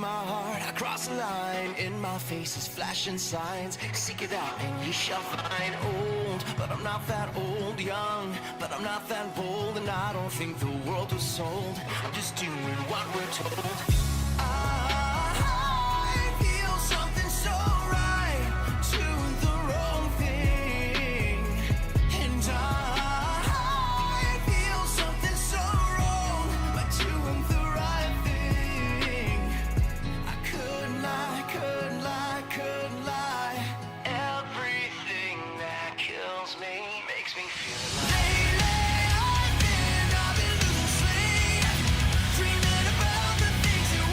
my heart, I cross the line. In my face is flashing signs. Seek it out and ye shall find. Old, but I'm not that old. Young, but I'm not that bold. And I don't think the world was sold. I'm just doing what we're told. I feel something so right, doing the wrong thing. And I feel something so wrong by doing the right thing. I couldn't lie, couldn't lie, couldn't lie. Everything that kills me makes me feel alive. Lately I've been losing sleep, dreaming about the things that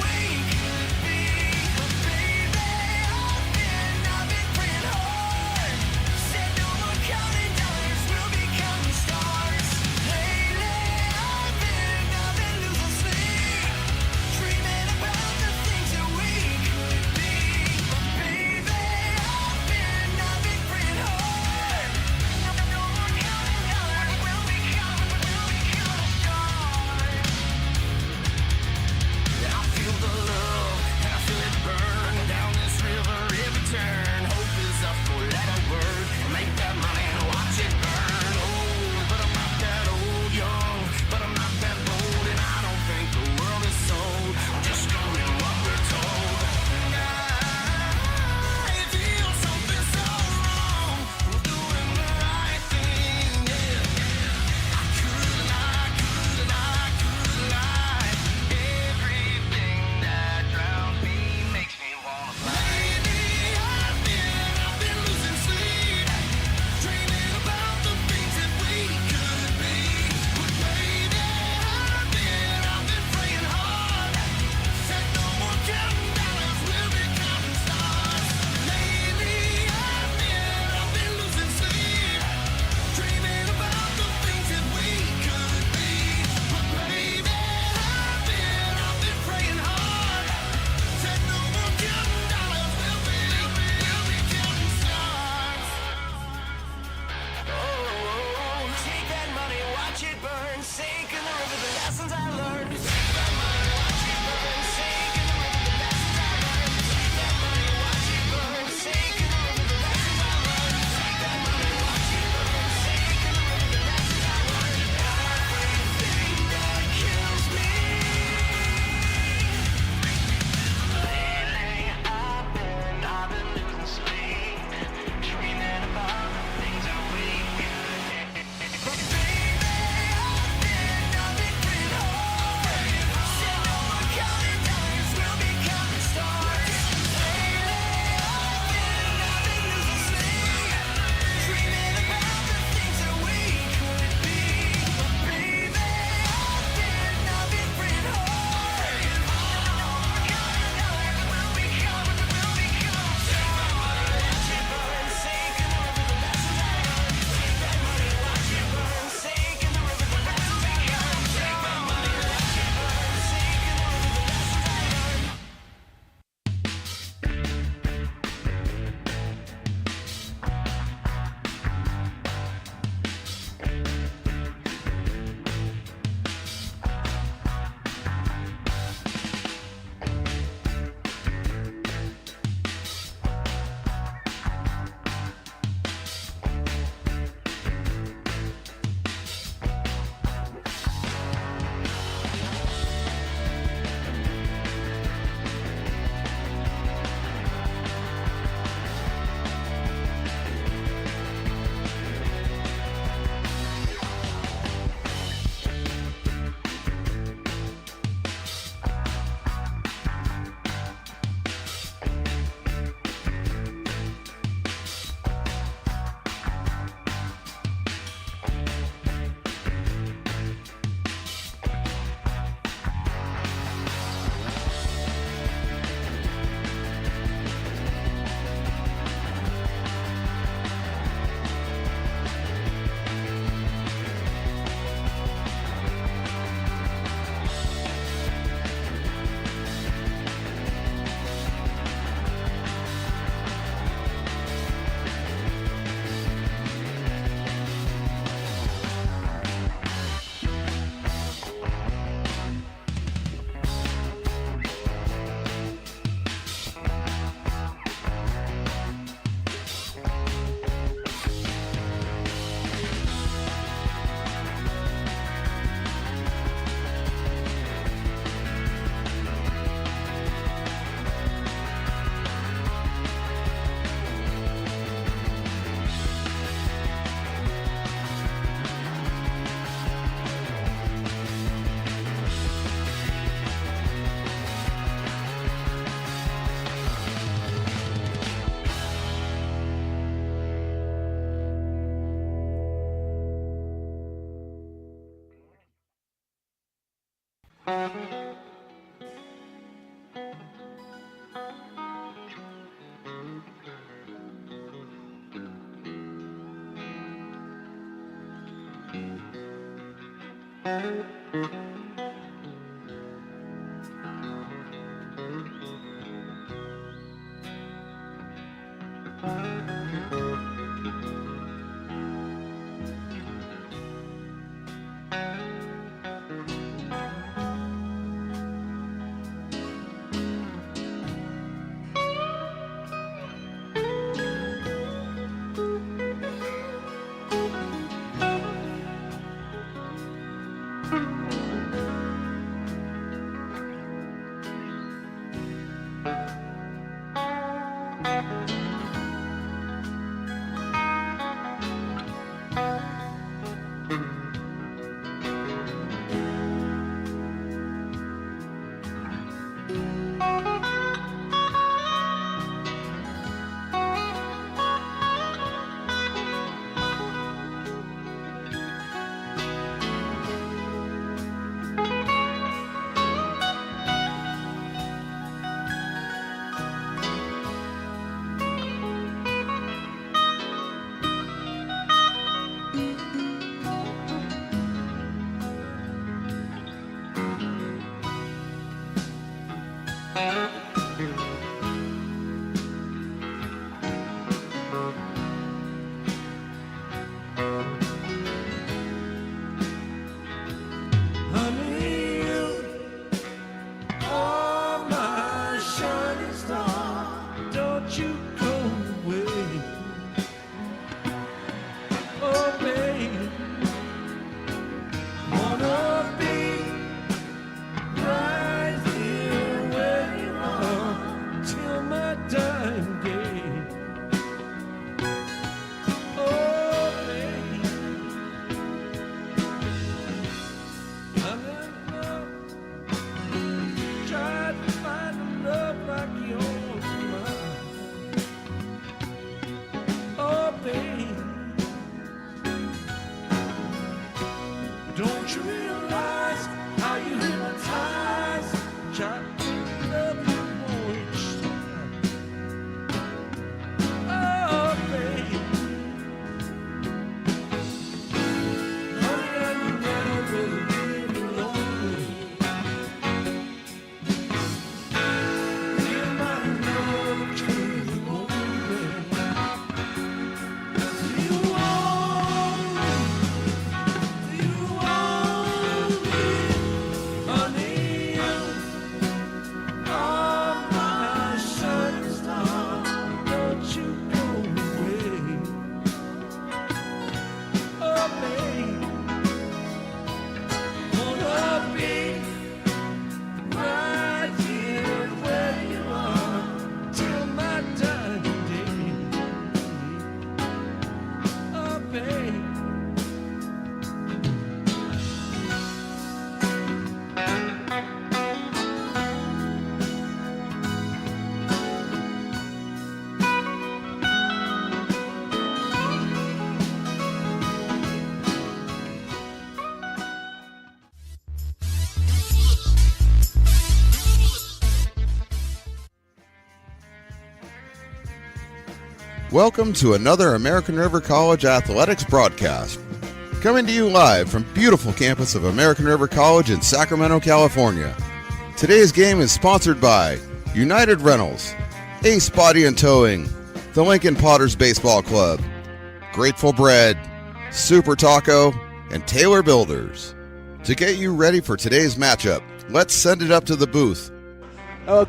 Welcome to another American River College Athletics broadcast. Coming to you live from beautiful campus of American River College in Sacramento, California. Today's game is sponsored by United Rentals, Ace Body and Towing, the Lincoln Potters Baseball Club, Grateful Bread, Super Taco, and Taylor Builders. To get you ready for today's matchup, let's send it up to the booth.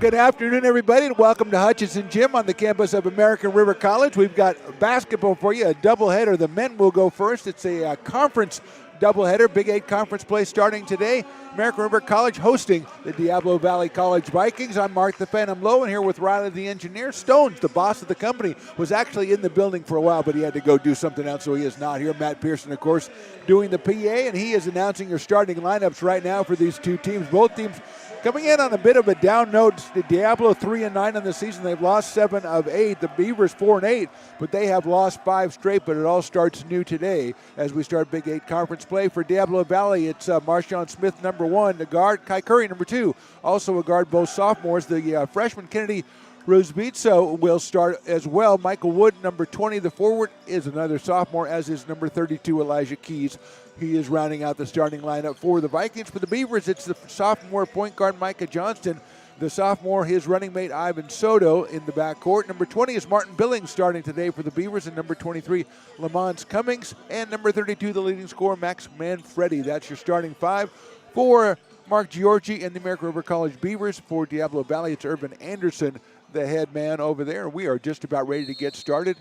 Good afternoon, everybody, and welcome to Hutchinson Gym on the campus of American River College. We've got basketball for you, a doubleheader. The men will go first. It's a conference doubleheader, Big 8 conference play starting today. American River College hosting the Diablo Valley College Vikings. I'm Mark the Phantom Lowe, and here with Riley the engineer. Stones, the boss of the company, was actually in the building for a while, but he had to go do something else, so he is not here. Matt Pearson, of course, doing the PA, and he is announcing your starting lineups right now for these two teams. Both teams Coming in on a bit of a down note, the Diablo 3-9 on the season. They've lost 7 of 8. The Beavers 4-8, but they have lost 5 straight. But it all starts new today as we start Big 8 conference play. For Diablo Valley, it's Marshawn Smith, number 1, the guard. Kai Curry, number 2, also a guard, both sophomores. The freshman Kennedy Ruzbitso will start as well. Michael Wood, number 20, the forward, is another sophomore, as is number 32, Elijah Keys. He is rounding out the starting lineup for the Vikings. For the Beavers, it's the sophomore point guard Micah Johnston. The sophomore, his running mate Ivan Soto in the backcourt. Number 20 is Martin Billings starting today for the Beavers. And number 23, Lamont Cummings. And number 32, the leading scorer, Max Manfredi. That's your starting 5 for Mark Giorgi and the American River College Beavers. For Diablo Valley, it's Urban Anderson, the head man over there. We are just about ready to get started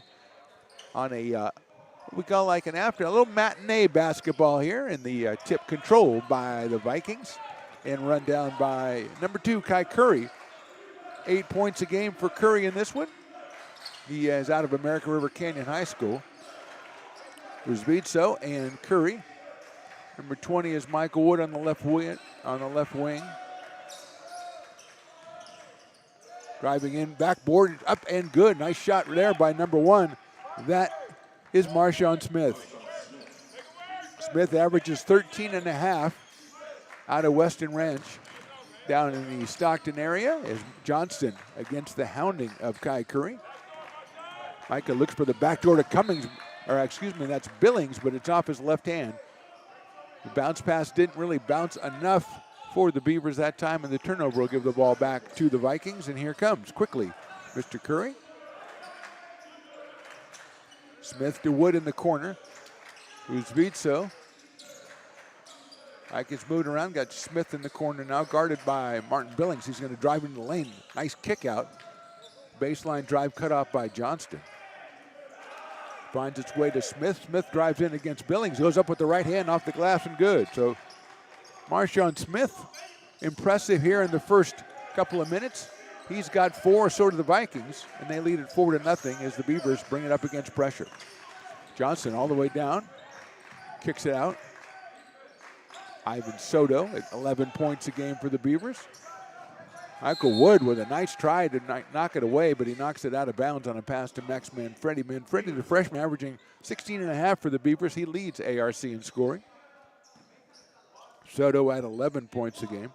on a we call like a little matinee basketball here in the tip controlled by the Vikings and run down by number 2, Kai Curry. 8 points a game for Curry in this one. He is out of American River Canyon High School. Ruzbitso and Curry. Number 20 is Michael Wood on the left wing. Driving in, backboard, up and good. Nice shot there by number 1. That is Marshawn Smith. Smith averages 13.5 out of Weston Ranch. Down in the Stockton area is Johnston against the hounding of Kai Curry. Micah looks for the backdoor to Cummings, that's Billings, but it's off his left hand. The bounce pass didn't really bounce enough for the Beavers that time, and the turnover will give the ball back to the Vikings. And here comes quickly Mr. Curry. Smith to Wood in the corner. Ruzbitso. Mike is moving around. Got Smith in the corner now, guarded by Martin Billings. He's going to drive into the lane. Nice kick out. Baseline drive cut off by Johnston. Finds its way to Smith. Smith drives in against Billings. Goes up with the right hand off the glass and good. So Marshawn Smith, impressive here in the first couple of minutes. He's got 4, so do the Vikings, and they lead it 4-0 as the Beavers bring it up against pressure. Johnson all the way down, kicks it out. Ivan Soto at 11 points a game for the Beavers. Michael Wood with a nice try to knock it away, but he knocks it out of bounds on a pass to Max Manfredi. Manfredi, the freshman, averaging 16.5 for the Beavers. He leads ARC in scoring. Soto at 11 points a game.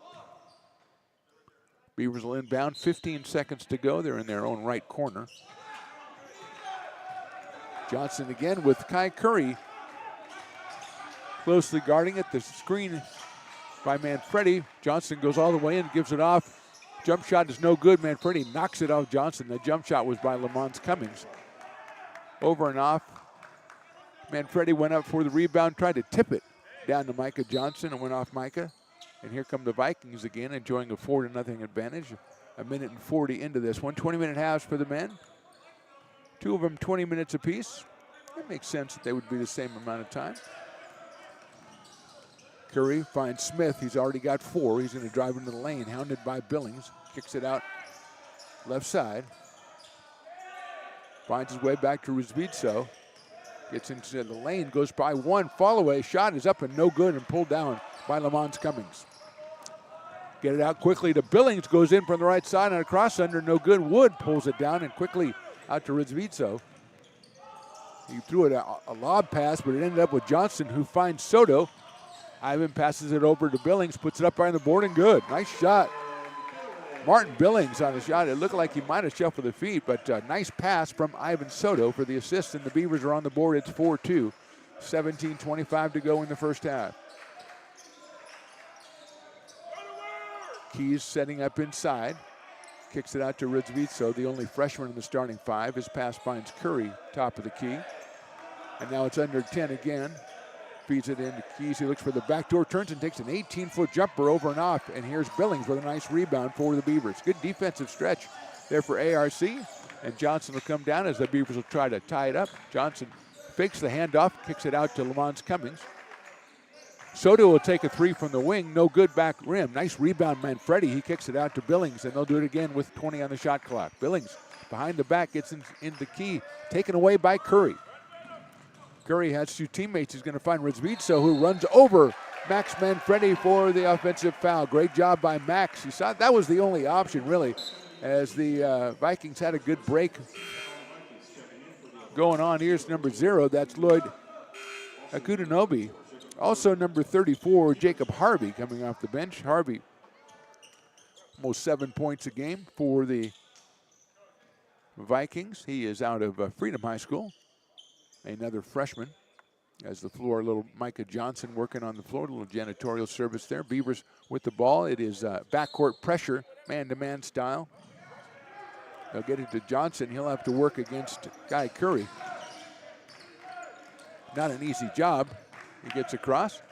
Beavers will inbound, 15 seconds to go. They're in their own right corner. Johnson again with Kai Curry closely guarding it. The screen by Manfredi. Johnson goes all the way in, gives it off. Jump shot is no good. Manfredi knocks it off Johnson. The jump shot was by Lamont Cummings. Over and off. Manfredi went up for the rebound, tried to tip it down to Micah Johnson and went off Micah. And here come the Vikings again, enjoying a 4-0 advantage. 1:40 into this one. 20-minute halves for the men. 2 of them 20 minutes apiece. It makes sense that they would be the same amount of time. Curry finds Smith. He's already got 4. He's going to drive into the lane, hounded by Billings. Kicks it out left side. Finds his way back to Ruzbitso. Gets into the lane, goes by 1. Fall away. Shot is up and no good and pulled down by Lamont Cummings. Get it out quickly to Billings. Goes in from the right side on a cross under. No good. Wood pulls it down and quickly out to Ruzbitso. He threw it a lob pass, but it ended up with Johnson, who finds Soto. Ivan passes it over to Billings, puts it up by the board and good. Nice shot. Martin Billings on a shot. It looked like he might have shuffled the feet, but nice pass from Ivan Soto for the assist, and the Beavers are on the board. It's 4-2. 17:25 to go in the first half. Keys setting up inside. Kicks it out to Ruzbitso, the only freshman in the starting 5. His pass finds Curry, top of the key. And now it's under 10 again. Feeds it into Keys. He looks for the backdoor, turns and takes an 18-foot jumper over and off. And here's Billings with a nice rebound for the Beavers. Good defensive stretch there for ARC. And Johnson will come down as the Beavers will try to tie it up. Johnson fakes the handoff, kicks it out to Lamont Cummings. Soto will take a 3 from the wing. No good back rim. Nice rebound, Manfredi. He kicks it out to Billings, and they'll do it again with 20 on the shot clock. Billings behind the back gets in the key. Taken away by Curry. Curry has 2 teammates. He's going to find Ruzbitso, who runs over Max Manfredi for the offensive foul. Great job by Max. He saw that was the only option, really, as the Vikings had a good break going on. Here's number 0. That's Lloyd Akudinobi. Also number 34, Jacob Harvey, coming off the bench. Harvey, almost 7 points a game for the Vikings. He is out of Freedom High School, another freshman. As the floor, a little Micah Johnson working on the floor, a little janitorial service there. Beavers with the ball. It is backcourt pressure, man-to-man style. They'll get it to Johnson. He'll have to work against Guy Curry. Not an easy job. He gets across.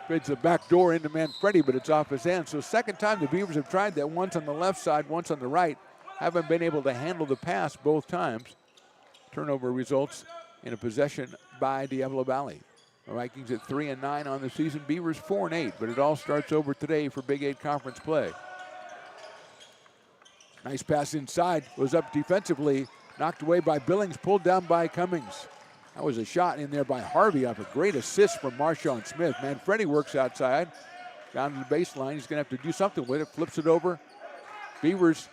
Fades the back door into Manfredi, but it's off his hand. So second time the Beavers have tried that, once on the left side, once on the right. Haven't been able to handle the pass both times. Turnover results in a possession by Diablo Valley. The Vikings at 3-9 on the season. Beavers 4-8, but it all starts over today for Big 8 conference play. Nice pass inside, was up defensively, knocked away by Billings, pulled down by Cummings. That was a shot in there by Harvey off a great assist from Marshawn Smith. Manfredi works outside, down to the baseline. He's going to have to do something with it, flips it over. Beavers,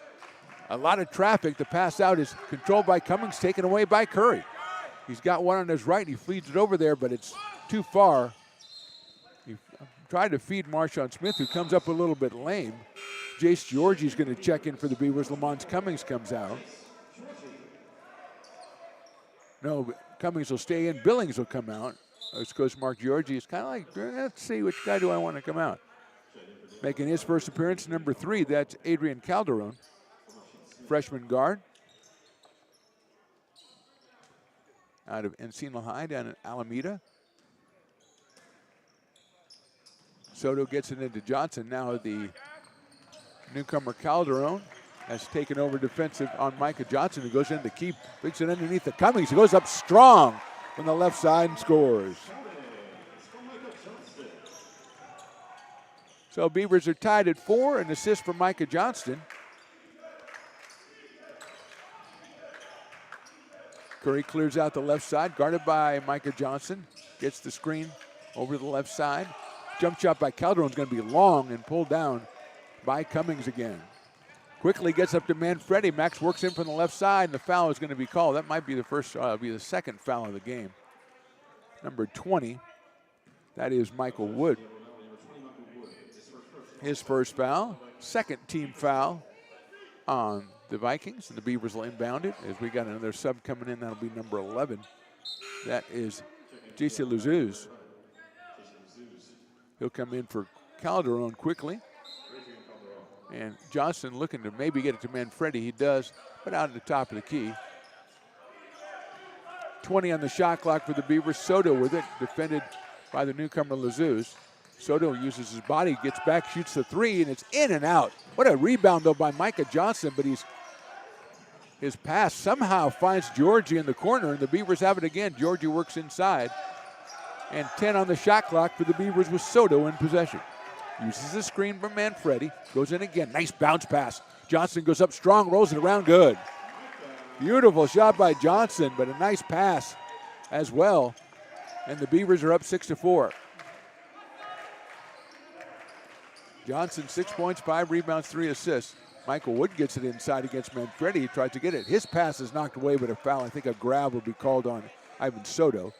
a lot of traffic. The pass out is controlled by Cummings, taken away by Curry. He's got one on his right. He feeds it over there, but it's too far. He tried to feed Marshawn Smith, who comes up a little bit lame. Jace Georgie's going to check in for the Beavers. Lamont Cummings comes out. No, Cummings will stay in. Billings will come out. This goes Mark Georgie. It's kind of like, let's see, which guy do I want to come out? Making his first appearance, number 3, that's Adrian Calderon, freshman guard. Out of Encino High down in Alameda. Soto gets it into Johnson. Now the newcomer Calderon has taken over defensive on Micah Johnson, who goes in to keep, picks it underneath the Cummings. He goes up strong from the left side and scores. So Beavers are tied at 4, an assist from Micah Johnston. Curry clears out the left side, guarded by Micah Johnson. Gets the screen over the left side. Jump shot by Calderon is going to be long and pulled down by Cummings again. Quickly gets up to Manfredi. Max works in from the left side, and the foul is going to be called. That might be the second foul of the game. Number 20, that is Michael Wood. His first foul, second team foul on the Vikings, and the Beavers will inbound it as we got another sub coming in. That'll be number 11. That is J.C. Luzuz. He'll come in for Calderon quickly. And Johnson looking to maybe get it to Manfredi. He does, but out at the top of the key. 20 on the shot clock for the Beavers. Soto with it, defended by the newcomer Luzuz. Soto uses his body, gets back, shoots the 3, and it's in and out. What a rebound, though, by Micah Johnson, but his pass somehow finds Georgie in the corner, and the Beavers have it again. Georgie works inside. And 10 on the shot clock for the Beavers with Soto in possession. Uses the screen from Manfredi, goes in again. Nice bounce pass. Johnson goes up strong, rolls it around good. Beautiful shot by Johnson, but a nice pass as well. And the Beavers are up 6-4. Johnson, 6 points, 5 rebounds, 3 assists. Michael Wood gets it inside against Manfredi. He tried to get it. His pass is knocked away, but a foul. I think a grab will be called on Ivan Soto.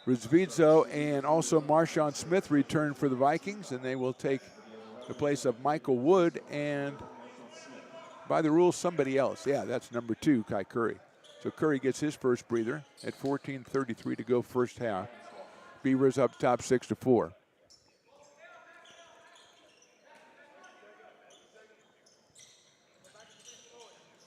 Rizvizo and also Marshawn Smith return for the Vikings, and they will take the place of Michael Wood and, by the rules, somebody else. Yeah, that's number 2, Kai Curry. So Curry gets his first breather at 14:33 to go first half. Beavers up top 6-4.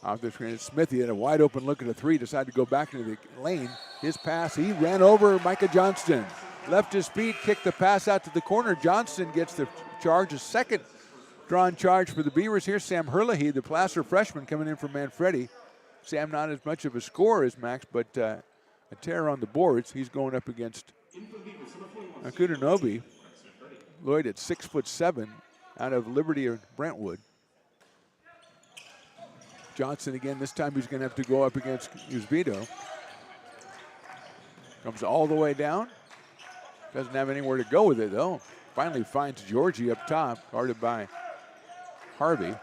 Off the screen, Smithy had a wide open look at a 3, decided to go back into the lane. His pass, he ran over Micah Johnston. Left his feet, kicked the pass out to the corner. Johnston gets the charge, a second drawn charge for the Beavers. Here's Sam Herlihy, the Placer freshman, coming in from Manfredi. Sam not as much of a scorer as Max, but a terror on the boards. He's going up against Akudinobi. Lloyd at 6'7", out of Liberty or Brentwood. Johnson again, this time he's going to have to go up against Uzvito. Comes all the way down. Doesn't have anywhere to go with it, though. Finally finds Georgie up top, guarded by Harvey.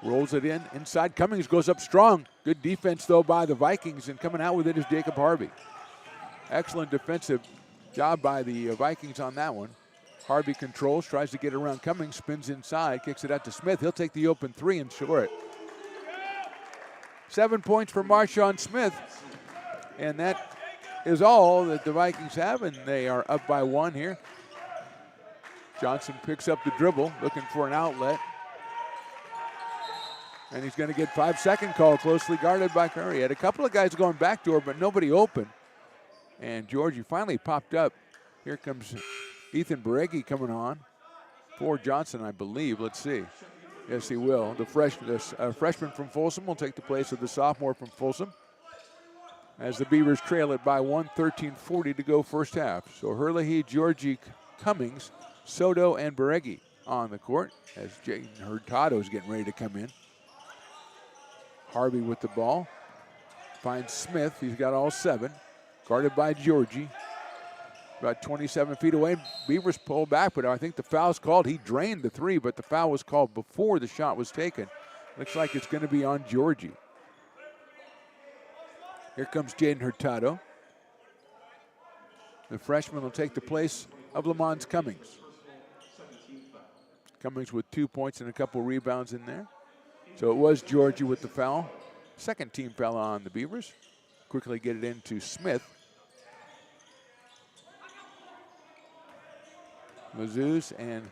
Rolls it in, inside. Cummings goes up strong. Good defense, though, by the Vikings, and coming out with it is Jacob Harvey. Excellent defensive job by the Vikings on that one. Harvey controls, tries to get around Cummings, spins inside, kicks it out to Smith. He'll take the open three and score it. 7 points for Marshawn Smith, and that is all that the Vikings have, and they are up by one here. Johnson picks up the dribble, looking for an outlet. And he's going to get 5-second call, closely guarded by Curry. Had a couple of guys going backdoor, but nobody open. And Georgie finally popped up. Here comes Ethan Beregi coming on for Johnson, I believe. Let's see. Yes, he will. The freshman from Folsom will take the place of the sophomore from Folsom, as the Beavers trail it by 1, 13:40 to go first half. So Herlihy, Georgie, Cummings, Soto, and Beregi on the court as Jaden Hurtado is getting ready to come in. Harvey with the ball. Finds Smith. He's got all 7. Guarded by Georgie. About 27 feet away. Beavers pull back, but I think the foul's called. He drained the 3, but the foul was called before the shot was taken. Looks like it's going to be on Georgie. Here comes Jaden Hurtado. The freshman will take the place of Lamont Cummings. Cummings with 2 points and a couple rebounds in there. So it was Georgie with the foul. Second team foul on the Beavers. Quickly get it into Smith. Mazouz and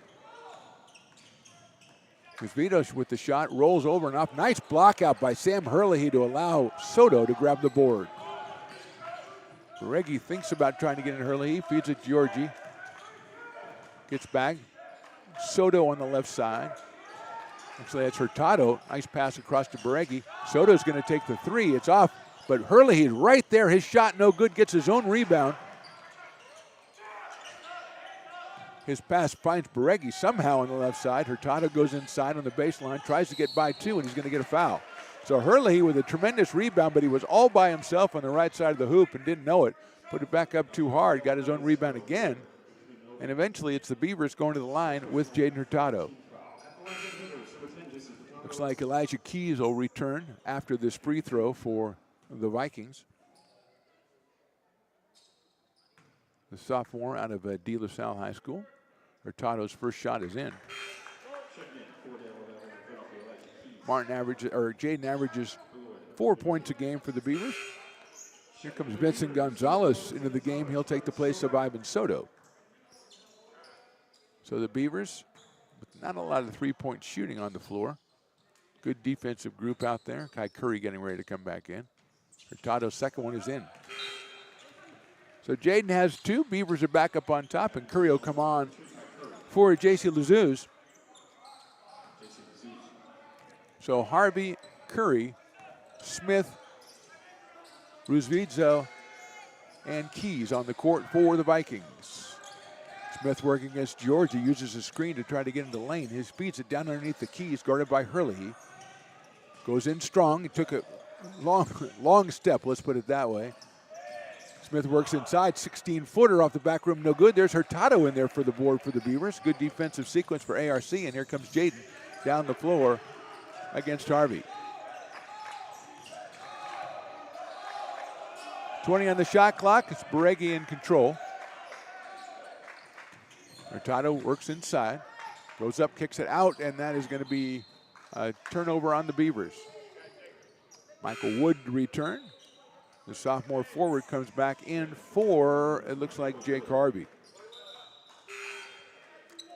Kuzvitos with the shot. Rolls over and up. Nice block out by Sam Herlihy to allow Soto to grab the board. Beregi thinks about trying to get in Herlihy. Feeds it Georgie. Gets back. Soto on the left side. Actually, that's Hurtado. Nice pass across to Beregi. Soto's going to take the 3. It's off, but Herlihy right there. His shot no good. Gets his own rebound. His pass finds Beregi somehow on the left side. Hurtado goes inside on the baseline, tries to get by 2, and he's going to get a foul. So Herlihy with a tremendous rebound, but he was all by himself on the right side of the hoop and didn't know it. Put it back up too hard, got his own rebound again. And eventually it's the Beavers going to the line with Jaden Hurtado. Looks like Elijah Keys will return after this free throw for the Vikings. The sophomore out of De La Salle High School. Hurtado's first shot is in. Jaden averages 4 points a game for the Beavers. Here comes Vincent Gonzalez into the game. He'll take the place of Ivan Soto. So the Beavers, with not a lot of three-point shooting on the floor. Good defensive group out there. Kai Curry getting ready to come back in. Hurtado's second one is in. So Jaden has 2. Beavers are back up on top, and Curry will come on for J.C. Lazuz. So Harvey, Curry, Smith, Ruzvidzo, and Keys on the court for the Vikings. Smith working against Georgia, uses a screen to try to get into the lane. He feeds it down underneath the Keys, guarded by Herlihy. Goes in strong. He took a long step, let's put it that way. Smith works inside, 16-footer off the back rim, no good. There's Hurtado in there for the board for the Beavers. Good defensive sequence for ARC, and here comes Jaden down the floor against Harvey. 20 on the shot clock. It's Beregi in control. Hurtado works inside, goes up, kicks it out, and that is going to be a turnover on the Beavers. Michael Wood return. The sophomore forward comes back in for, it looks like, Jake Harvey.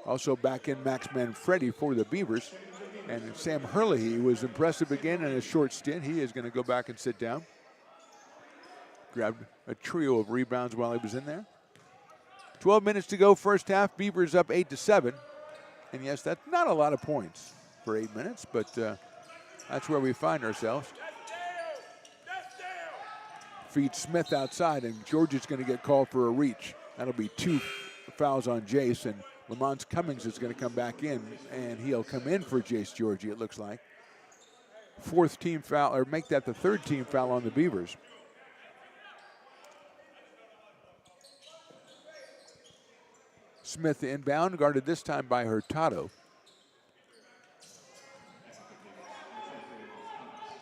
Also back in Max Manfredi for the Beavers. And Sam Herlihy was impressive again in a short stint. He is going to go back and sit down. Grabbed a trio of rebounds while he was in there. 12 minutes to go first half. Beavers up 8-7. And yes, that's not a lot of points for 8 minutes, but that's where we find ourselves. Feed Smith outside, and Georgia's going to get called for a reach. That'll be 2 fouls on Jace, and Lamont Cummings is going to come back in, and he'll come in for Jace Georgie, it looks like. 4th team foul, or make that the 3rd team foul on the Beavers. Smith inbound, guarded this time by Hurtado.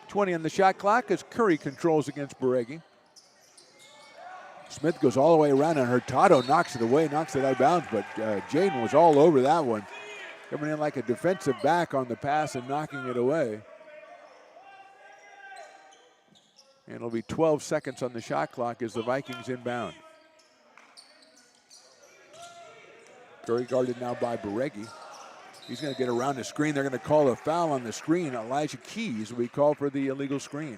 20 on the shot clock as Curry controls against Beregi. Smith goes all the way around and Hurtado knocks it away, knocks it out of bounds, but Jaden was all over that one. Coming in like a defensive back on the pass and knocking it away. And it'll be 12 seconds on the shot clock as the Vikings inbound. Curry guarded now by Beregi. He's going to get around the screen. They're going to call a foul on the screen. Elijah Keys will be called for the illegal screen.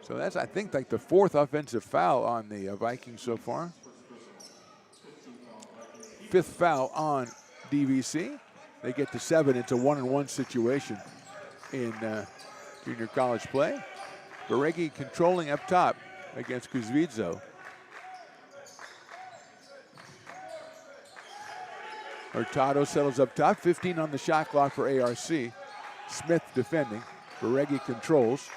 So that's, I think, like the 4th offensive foul on the Vikings so far. 5th foul on DVC. They get to 7. It's a 1-on-1 situation in junior college play. Beregi controlling up top against Kuzvidzo. Hurtado settles up top, 15 on the shot clock for ARC. Smith defending. Beregi controls.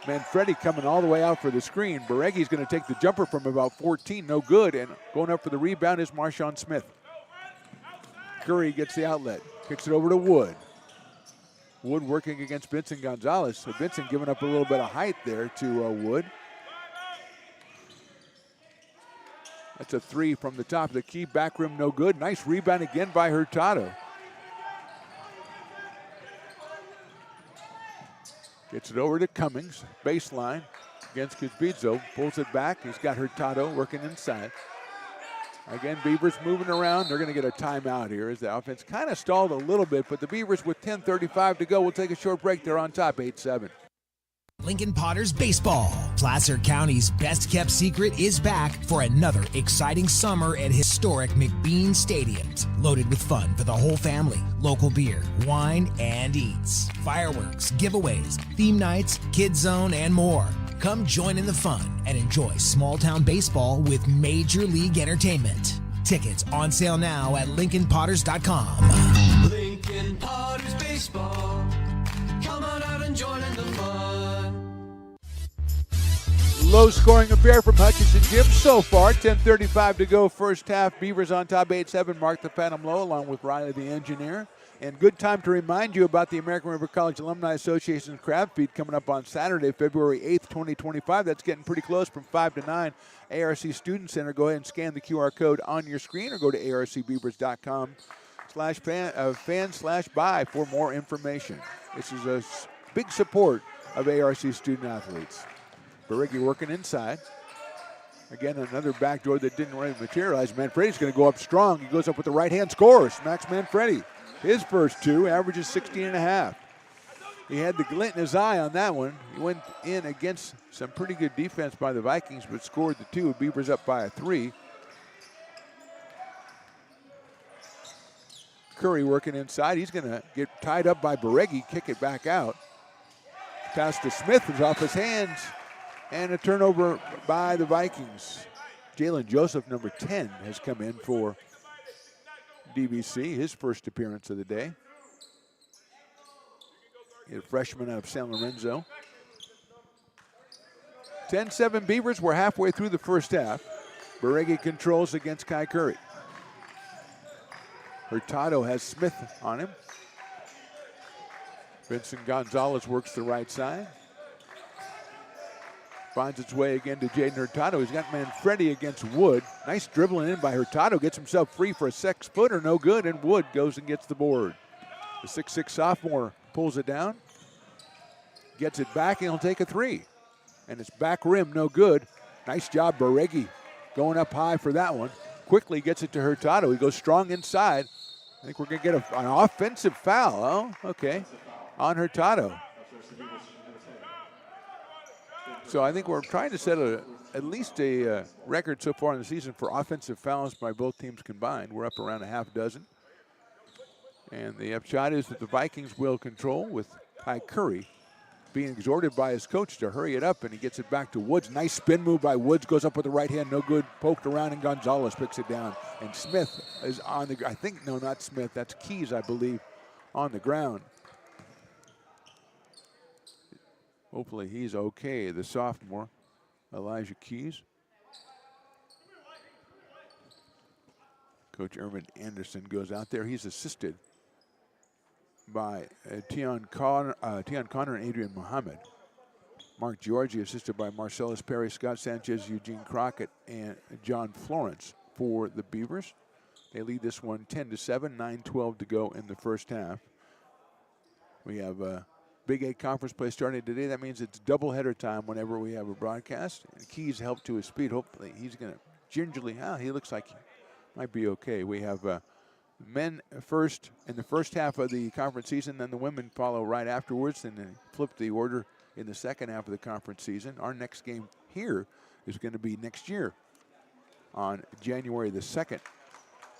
Manfredi coming all the way out for the screen. Beregi's going to take the jumper from about 14, no good, and going up for the rebound is Marshawn Smith. Curry gets the outlet, kicks it over to Wood. Wood working against Vincent Gonzalez. So Vincent giving up a little bit of height there to Wood. That's a 3 from the top of the key. Back rim, no good. Nice rebound again by Hurtado. Gets it over to Cummings. Baseline against Kuzbidzo. Pulls it back. He's got Hurtado working inside. Again, Beavers moving around. They're going to get a timeout here as the offense kind of stalled a little bit, but the Beavers with 10:35 to go will take a short break. They're on top, 8-7. Lincoln Potters Baseball. Placer County's best-kept secret is back for another exciting summer at historic McBean Stadiums. Loaded with fun for the whole family, local beer, wine, and eats. Fireworks, giveaways, theme nights, kids zone, and more. Come join in the fun and enjoy small-town baseball with Major League Entertainment. Tickets on sale now at LincolnPotters.com. Lincoln Potters Baseball. Come on out and join in the fun. Low-scoring affair from Hutchinson Gym so far. 10:35 to go, first half. Beavers on top, 8-7. Mark the Phantom Low along with Riley the engineer. And good time to remind you about the American River College Alumni Association's Crab Feed coming up on Saturday, February 8th, 2025. That's getting pretty close from 5 to 9. ARC Student Center. Go ahead and scan the QR code on your screen or go to arcbeavers.com/fan/buy for more information. This is a big support of ARC student athletes. Beregi working inside. Again, another backdoor that didn't really materialize. Manfredi's going to go up strong. He goes up with the right hand, scores. Max Manfredi. His first 2, averages 16.5. He had the glint in his eye on that one. He went in against some pretty good defense by the Vikings, but scored the 2. Beavers up by a 3. Curry working inside. He's going to get tied up by Beregi, kick it back out. Pass to Smith is off his hands, and a turnover by the Vikings. Jalen Joseph, number 10, has come in for DVC, his first appearance of the day. A freshman out of San Lorenzo. 10-7 Beavers. We're halfway through the first half. Beregi controls against Kai Curry. Hurtado has Smith on him. Vincent Gonzalez works the right side. Finds its way again to Jaden Hurtado. He's got Manfredi against Wood. Nice dribbling in by Hurtado. Gets himself free for a 6-footer. No good, and Wood goes and gets the board. The 6'6 sophomore pulls it down. Gets it back, and he'll take a 3. And it's back rim, no good. Nice job, Beregi, going up high for that one. Quickly gets it to Hurtado. He goes strong inside. I think we're going to get an offensive foul. Oh, okay, on Hurtado. So I think we're trying to set at least a record so far in the season for offensive fouls by both teams combined. We're up around a half dozen. And the upshot is that the Vikings will control with Kai Curry being exhorted by his coach to hurry it up, and he gets it back to Woods. Nice spin move by Woods, goes up with the right hand, no good. Poked around, and Gonzalez picks it down. And Smith is on the, I think, no, not Smith, that's Keys, I believe, on the ground. Hopefully he's okay, the sophomore, Elijah Keys. Coach Irvin Anderson goes out there. He's assisted by Tion Connor and Adrian Muhammad. Mark Giorgi assisted by Marcellus Perry, Scott Sanchez, Eugene Crockett, and John Florence for the Beavers. They lead this one 10-7, 9:12 to go in the first half. We have Big 8 conference play starting today. That means it's doubleheader time whenever we have a broadcast. And Keys helped to his speed. Hopefully he's going to gingerly, he looks like he might be okay. We have men first in the first half of the conference season, then the women follow right afterwards, and then flip the order in the second half of the conference season. Our next game here is going to be next year on January the 2nd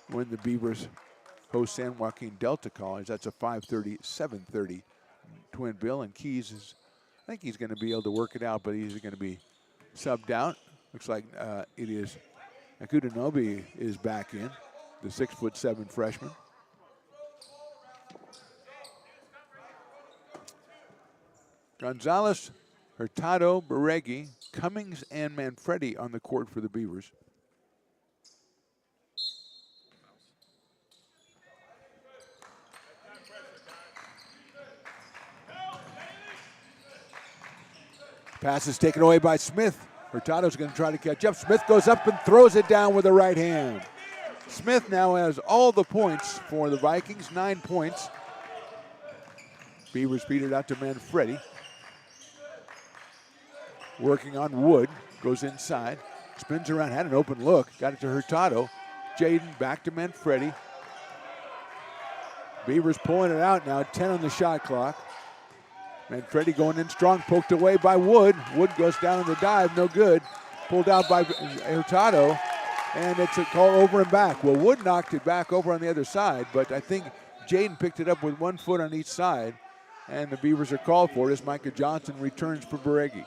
when the Beavers host San Joaquin Delta College. That's a 5:30, 7:30 twin bill, and Keys is, I think he's going to be able to work it out, but he's going to be subbed out. Looks like it is Akudanobi is back in, the 6'7" freshman. Gonzalez, Hurtado, Baregi, Cummings, and Manfredi on the court for the Beavers. Pass is taken away by Smith. Hurtado's going to try to catch up. Smith goes up and throws it down with the right hand. Smith now has all the points for the Vikings, 9 points. Beavers beat it out to Manfredi. Working on Wood, goes inside, spins around, had an open look, got it to Hurtado. Jaden back to Manfredi. Beavers pulling it out now, 10 on the shot clock. Manfredi going in strong, poked away by Wood. Wood goes down in the dive, no good. Pulled out by Hurtado, and it's a call over and back. Well, Wood knocked it back over on the other side, but I think Jaden picked it up with 1 foot on each side, and the Beavers are called for it as Micah Johnson returns for Baregi.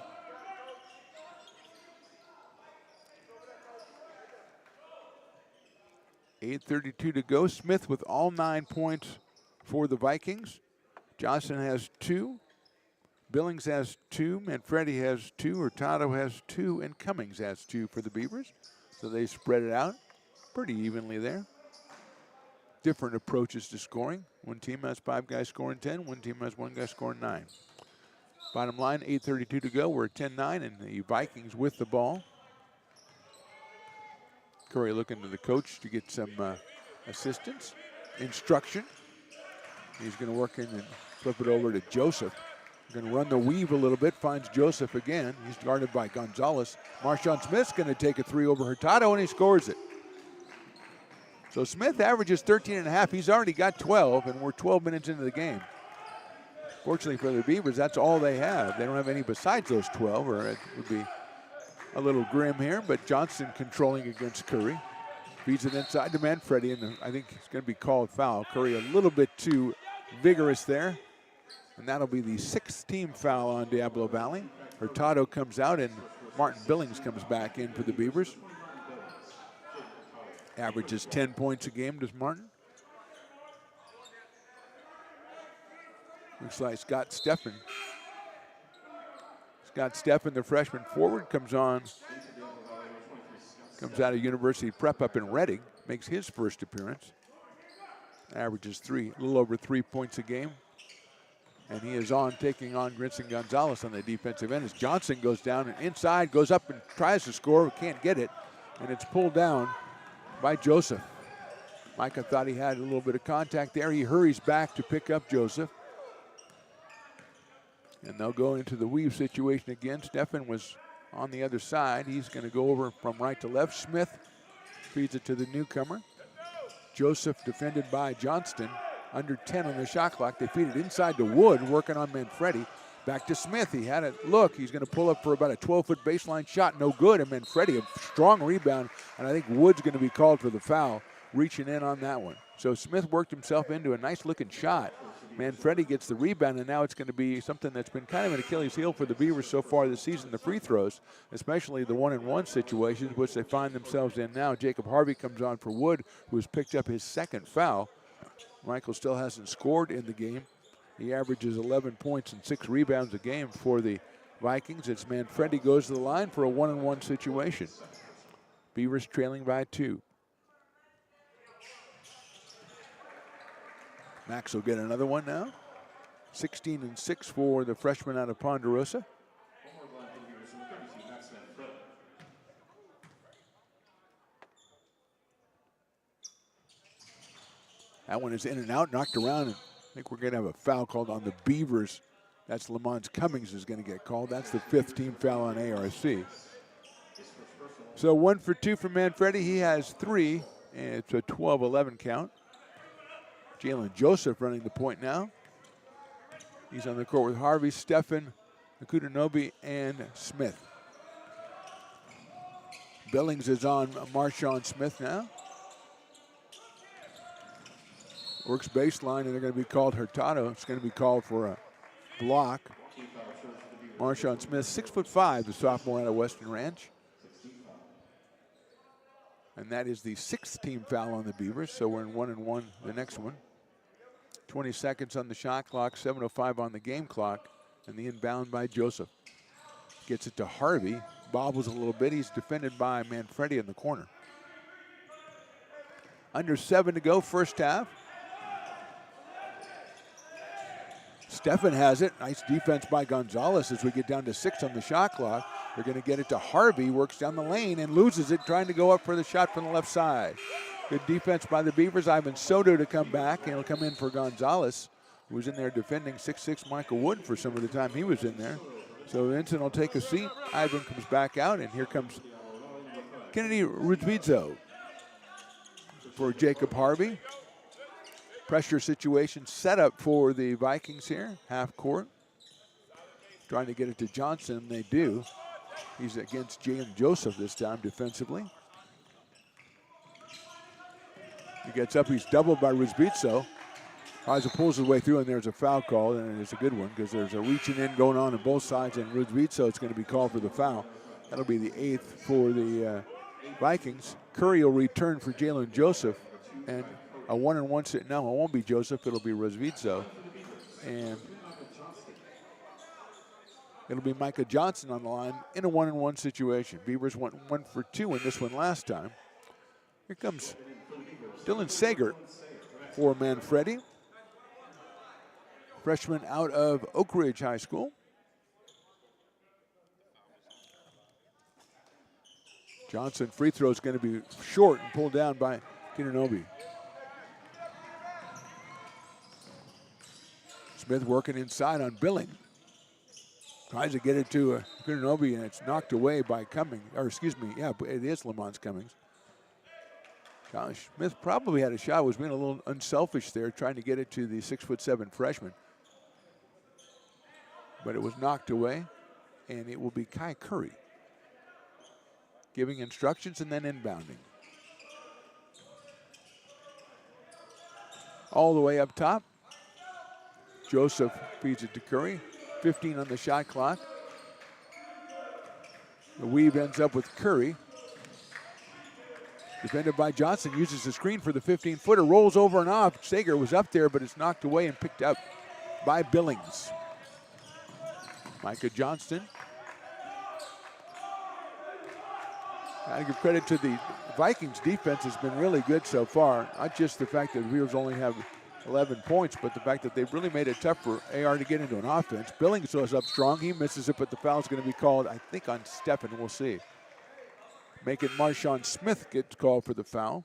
.8:32 to go. Smith with all 9 points for the Vikings. Johnson has 2. Billings has 2. Manfredi has 2. Hurtado has 2. And Cummings has 2 for the Beavers. So they spread it out pretty evenly there. Different approaches to scoring. One team has 5 guys scoring 10. One team has 1 guy scoring 9. Bottom line, 8:32 to go. We're at 10-9, and the Vikings with the ball. Curry looking to the coach to get some assistance, instruction. He's going to work in and flip it over to Joseph. Going to run the weave a little bit, finds Joseph again. He's guarded by Gonzalez. Marshawn Smith's going to take a 3 over Hurtado, and he scores it. So Smith averages 13.5. He's already got 12, and we're 12 minutes into the game. Fortunately for the Beavers, that's all they have. They don't have any besides those 12, or it would be a little grim here, but Johnson controlling against Curry. Feeds it inside to Manfredi, and I think it's going to be called foul. Curry a little bit too vigorous there. And that'll be the 6th team foul on Diablo Valley. Hurtado comes out, and Martin Billings comes back in for the Beavers. Averages 10 points a game, does Martin. Looks like Scott Steffen, the freshman forward, comes out of University Prep up in Reading, makes his first appearance. Averages a little over 3 points a game. And he is taking on Grinson Gonzalez on the defensive end as Johnson goes down and inside, goes up and tries to score, can't get it, and it's pulled down by Joseph. Micah thought he had a little bit of contact there. He hurries back to pick up Joseph. And they'll go into the weave situation again. Steffen was on the other side. He's going to go over from right to left. Smith feeds it to the newcomer. Joseph defended by Johnston. Under 10 on the shot clock. They feed it inside to Wood, working on Manfredi. Back to Smith. He had a look. He's going to pull up for about a 12-foot baseline shot. No good. And Manfredi, a strong rebound. And I think Wood's going to be called for the foul, reaching in on that one. So Smith worked himself into a nice-looking shot. Manfredi gets the rebound, and now it's going to be something that's been kind of an Achilles heel for the Beavers so far this season, the free throws, especially the one-and-one situations, which they find themselves in now. Jacob Harvey comes on for Wood, who has picked up his 2nd foul. Michael still hasn't scored in the game. He averages 11 points and 6 rebounds a game for the Vikings. It's Manfredi goes to the line for a one-on-one situation. Beavers trailing by 2. Max will get another one now. 16-6 for the freshman out of Ponderosa. That one is in and out, knocked around, and I think we're going to have a foul called on the Beavers. That's Lamont Cummings is going to get called. That's the 5th team foul on ARC. So 1 for 2 for Manfredi. He has 3, and it's a 12-11 count. Jalen Joseph running the point now. He's on the court with Harvey, Stephan, Akudanobi, and Smith. Billings is on Marshawn Smith now. Works baseline, and they're going to be called Hurtado. It's going to be called for a block. Marshawn Smith, 6'5", the sophomore out of Western Ranch. And that is the 6th team foul on the Beavers, so we're in 1-1 the next one. 20 seconds on the shot clock, 7:05 on the game clock, and the inbound by Joseph. Gets it to Harvey, bobbles a little bit. He's defended by Manfredi in the corner. Under 7 to go, first half. Stephan has it. Nice defense by Gonzalez as we get down to 6 on the shot clock. They're going to get it to Harvey, works down the lane and loses it, trying to go up for the shot from the left side. Good defense by the Beavers. Ivan Soto to come back, and he'll come in for Gonzalez, who was in there defending 6'6" Michael Wood for some of the time he was in there. So Vincent will take a seat. Ivan comes back out, and here comes Kennedy Ruzvizo for Jacob Harvey. Pressure situation set up for the Vikings here, half court. Trying to get it to Johnson, they do. He's against Jalen Joseph this time defensively. He gets up, he's doubled by Ruzvizo. Heiser pulls his way through, and there's a foul call, and it's a good one because there's a reaching in going on both sides, and Ruzvizo is going to be called for the foul. That'll be the 8th for the Vikings. Curry will return for Jalen Joseph, and a 1-on-1 no, it won't be Joseph, it'll be Ruzvizo. And it'll be Micah Johnson on the line in a 1-on-1 situation. Beavers went 1 for 2 in this one last time. Here comes Dylan Sager for Manfredi. Freshman out of Oak Ridge High School. Johnson free throw is going to be short and pulled down by Kinanobi. Smith working inside on Billing. Tries to get it to Kinanobi, and it's knocked away by Cummings. Or excuse me, yeah, it is Lamont Cummings. Gosh, Smith probably had a shot, was being a little unselfish there, trying to get it to the 6'7" freshman. But it was knocked away, and it will be Kai Curry giving instructions and then inbounding. All the way up top. Joseph feeds it to Curry. 15 on the shot clock. The weave ends up with Curry. Defended by Johnson, uses the screen for the 15-footer, rolls over and off. Sager was up there, but it's knocked away and picked up by Billings. Micah Johnston. Gotta give credit to the Vikings defense has been really good so far. Not just the fact that the Beavers only have 11 points, but the fact that they've really made it tough for AR to get into an offense. Billings was up strong. He misses it, but the foul's going to be called, I think, on Stephan. We'll see. Make it Marshawn Smith gets called for the foul.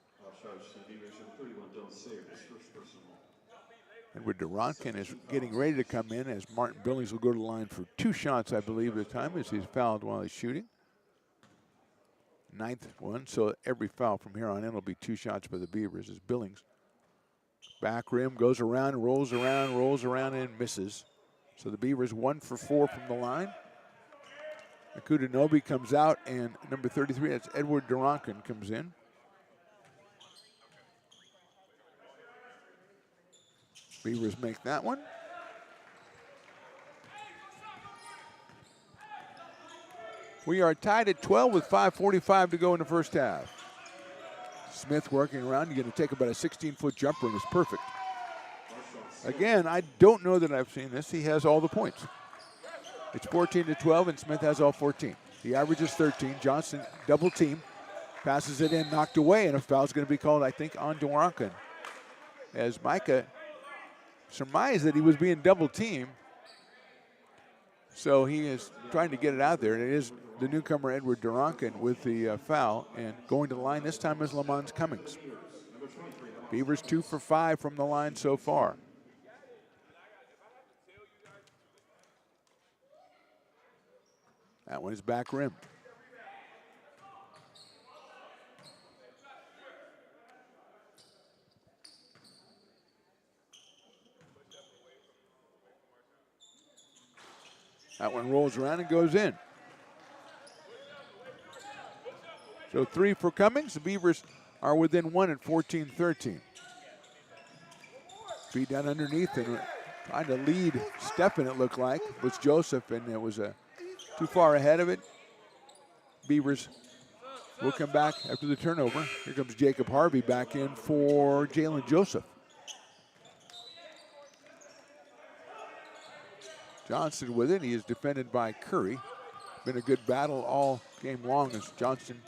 Edward Durankin is getting ready to come in as Martin Billings will go to the line for 2 shots, I believe, at the time as he's fouled while he's shooting. 9th one, so every foul from here on in will be 2 shots by the Beavers as Billings. Back rim, goes around, rolls around, and misses. So the Beavers 1 for 4 from the line. Akudanobi comes out, and number 33, that's Edward Durankin, comes in. Beavers make that one. We are tied at 12 with 5:45 to go in the first half. Smith working around. You're going to take about a 16-foot jumper, and it's perfect. Again, I don't know that I've seen this. He has all the points. It's 14-12, and Smith has all 14. He averages 13. Johnson double team, passes it in, knocked away, and a foul's going to be called, I think, on Durankin. As Micah surmised that he was being double teamed. So he is trying to get it out there. And it is the newcomer, Edward Durankin, with the foul. And going to the line this time is Lamont Cummings. Beavers 2 for 5 from the line so far. That one is back rim. That one rolls around and goes in. So 3 for Cummings. The Beavers are within 1 at 14-13. Feed down underneath and trying to lead Stephan, it looked like, was Joseph, and it was too far ahead of it. Beavers will come back after the turnover. Here comes Jacob Harvey back in for Jalen Joseph. Johnson with it. He is defended by Curry. Been a good battle all game long as Johnson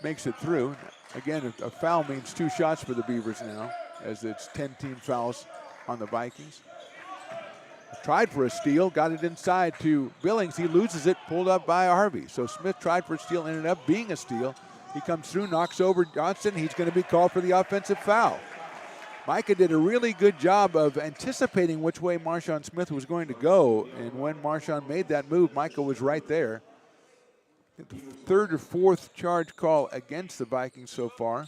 makes it through. Again, a foul means 2 shots for the Beavers now, as it's 10 team fouls on the Vikings. Tried for a steal, got it inside to Billings. He loses it, pulled up by Harvey. So Smith tried for a steal, ended up being a steal. He comes through, knocks over Johnson. He's going to be called for the offensive foul. Micah did a really good job of anticipating which way Marshawn Smith was going to go. And when Marshawn made that move, Micah was right there. The 3rd or 4th charge call against the Vikings so far.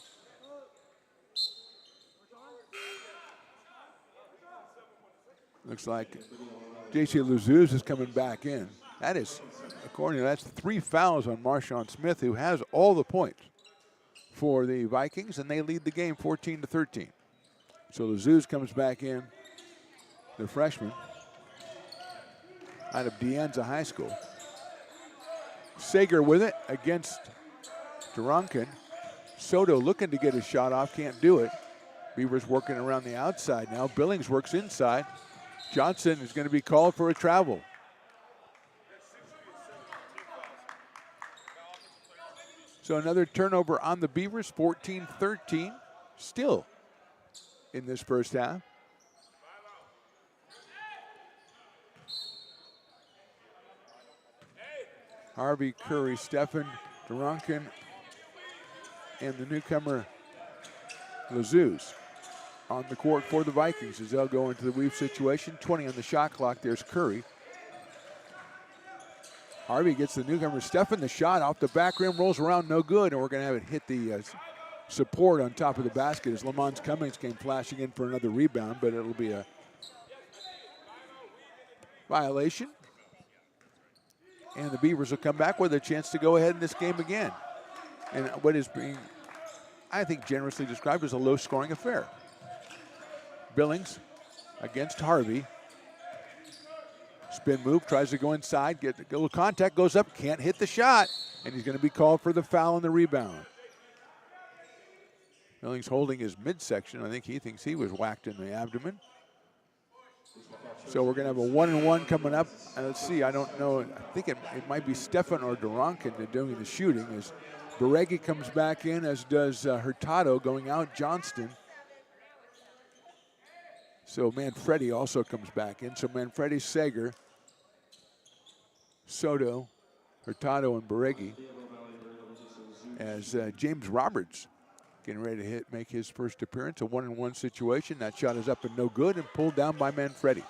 Looks like J.C. Luzuz is coming back in. That is, according to that's 3 fouls on Marshawn Smith, who has all the points for the Vikings, and they lead the game 14-13. So Luzuz comes back in, the freshman, out of De Anza High School. Sager with it against Durankin. Soto looking to get his shot off, can't do it. Beavers working around the outside now. Billings works inside. Johnson is going to be called for a travel. So another turnover on the Beavers, 14-13, still in this first half. Harvey, Curry, Stephan, Durankin, and the newcomer Luzuz on the court for the Vikings as they'll go into the weave situation. 20 on the shot clock. There's Curry. Harvey gets the newcomer Stephan. The shot off the back rim rolls around, no good, and we're going to have it hit the support on top of the basket as Lamont Cummings came flashing in for another rebound, but it'll be a violation. And the Beavers will come back with a chance to go ahead in this game again. And what is being, I think, generously described as a low-scoring affair. Billings against Harvey. Spin move, tries to go inside, get a little contact, goes up, can't hit the shot, and he's going to be called for the foul on the rebound. Billings holding his midsection. I think he thinks he was whacked in the abdomen. So we're going to have a 1-and-1 coming up. Let's see, I don't know. I think it might be Stephan or Durankin doing the shooting as Beregi comes back in, as does Hurtado going out, Johnston. So Manfredi also comes back in. So Manfredi, Sager, Soto, Hurtado, and Beregi. As James Roberts getting ready to make his first appearance. A 1-and-1 situation. That shot is up and no good and pulled down by Manfredi.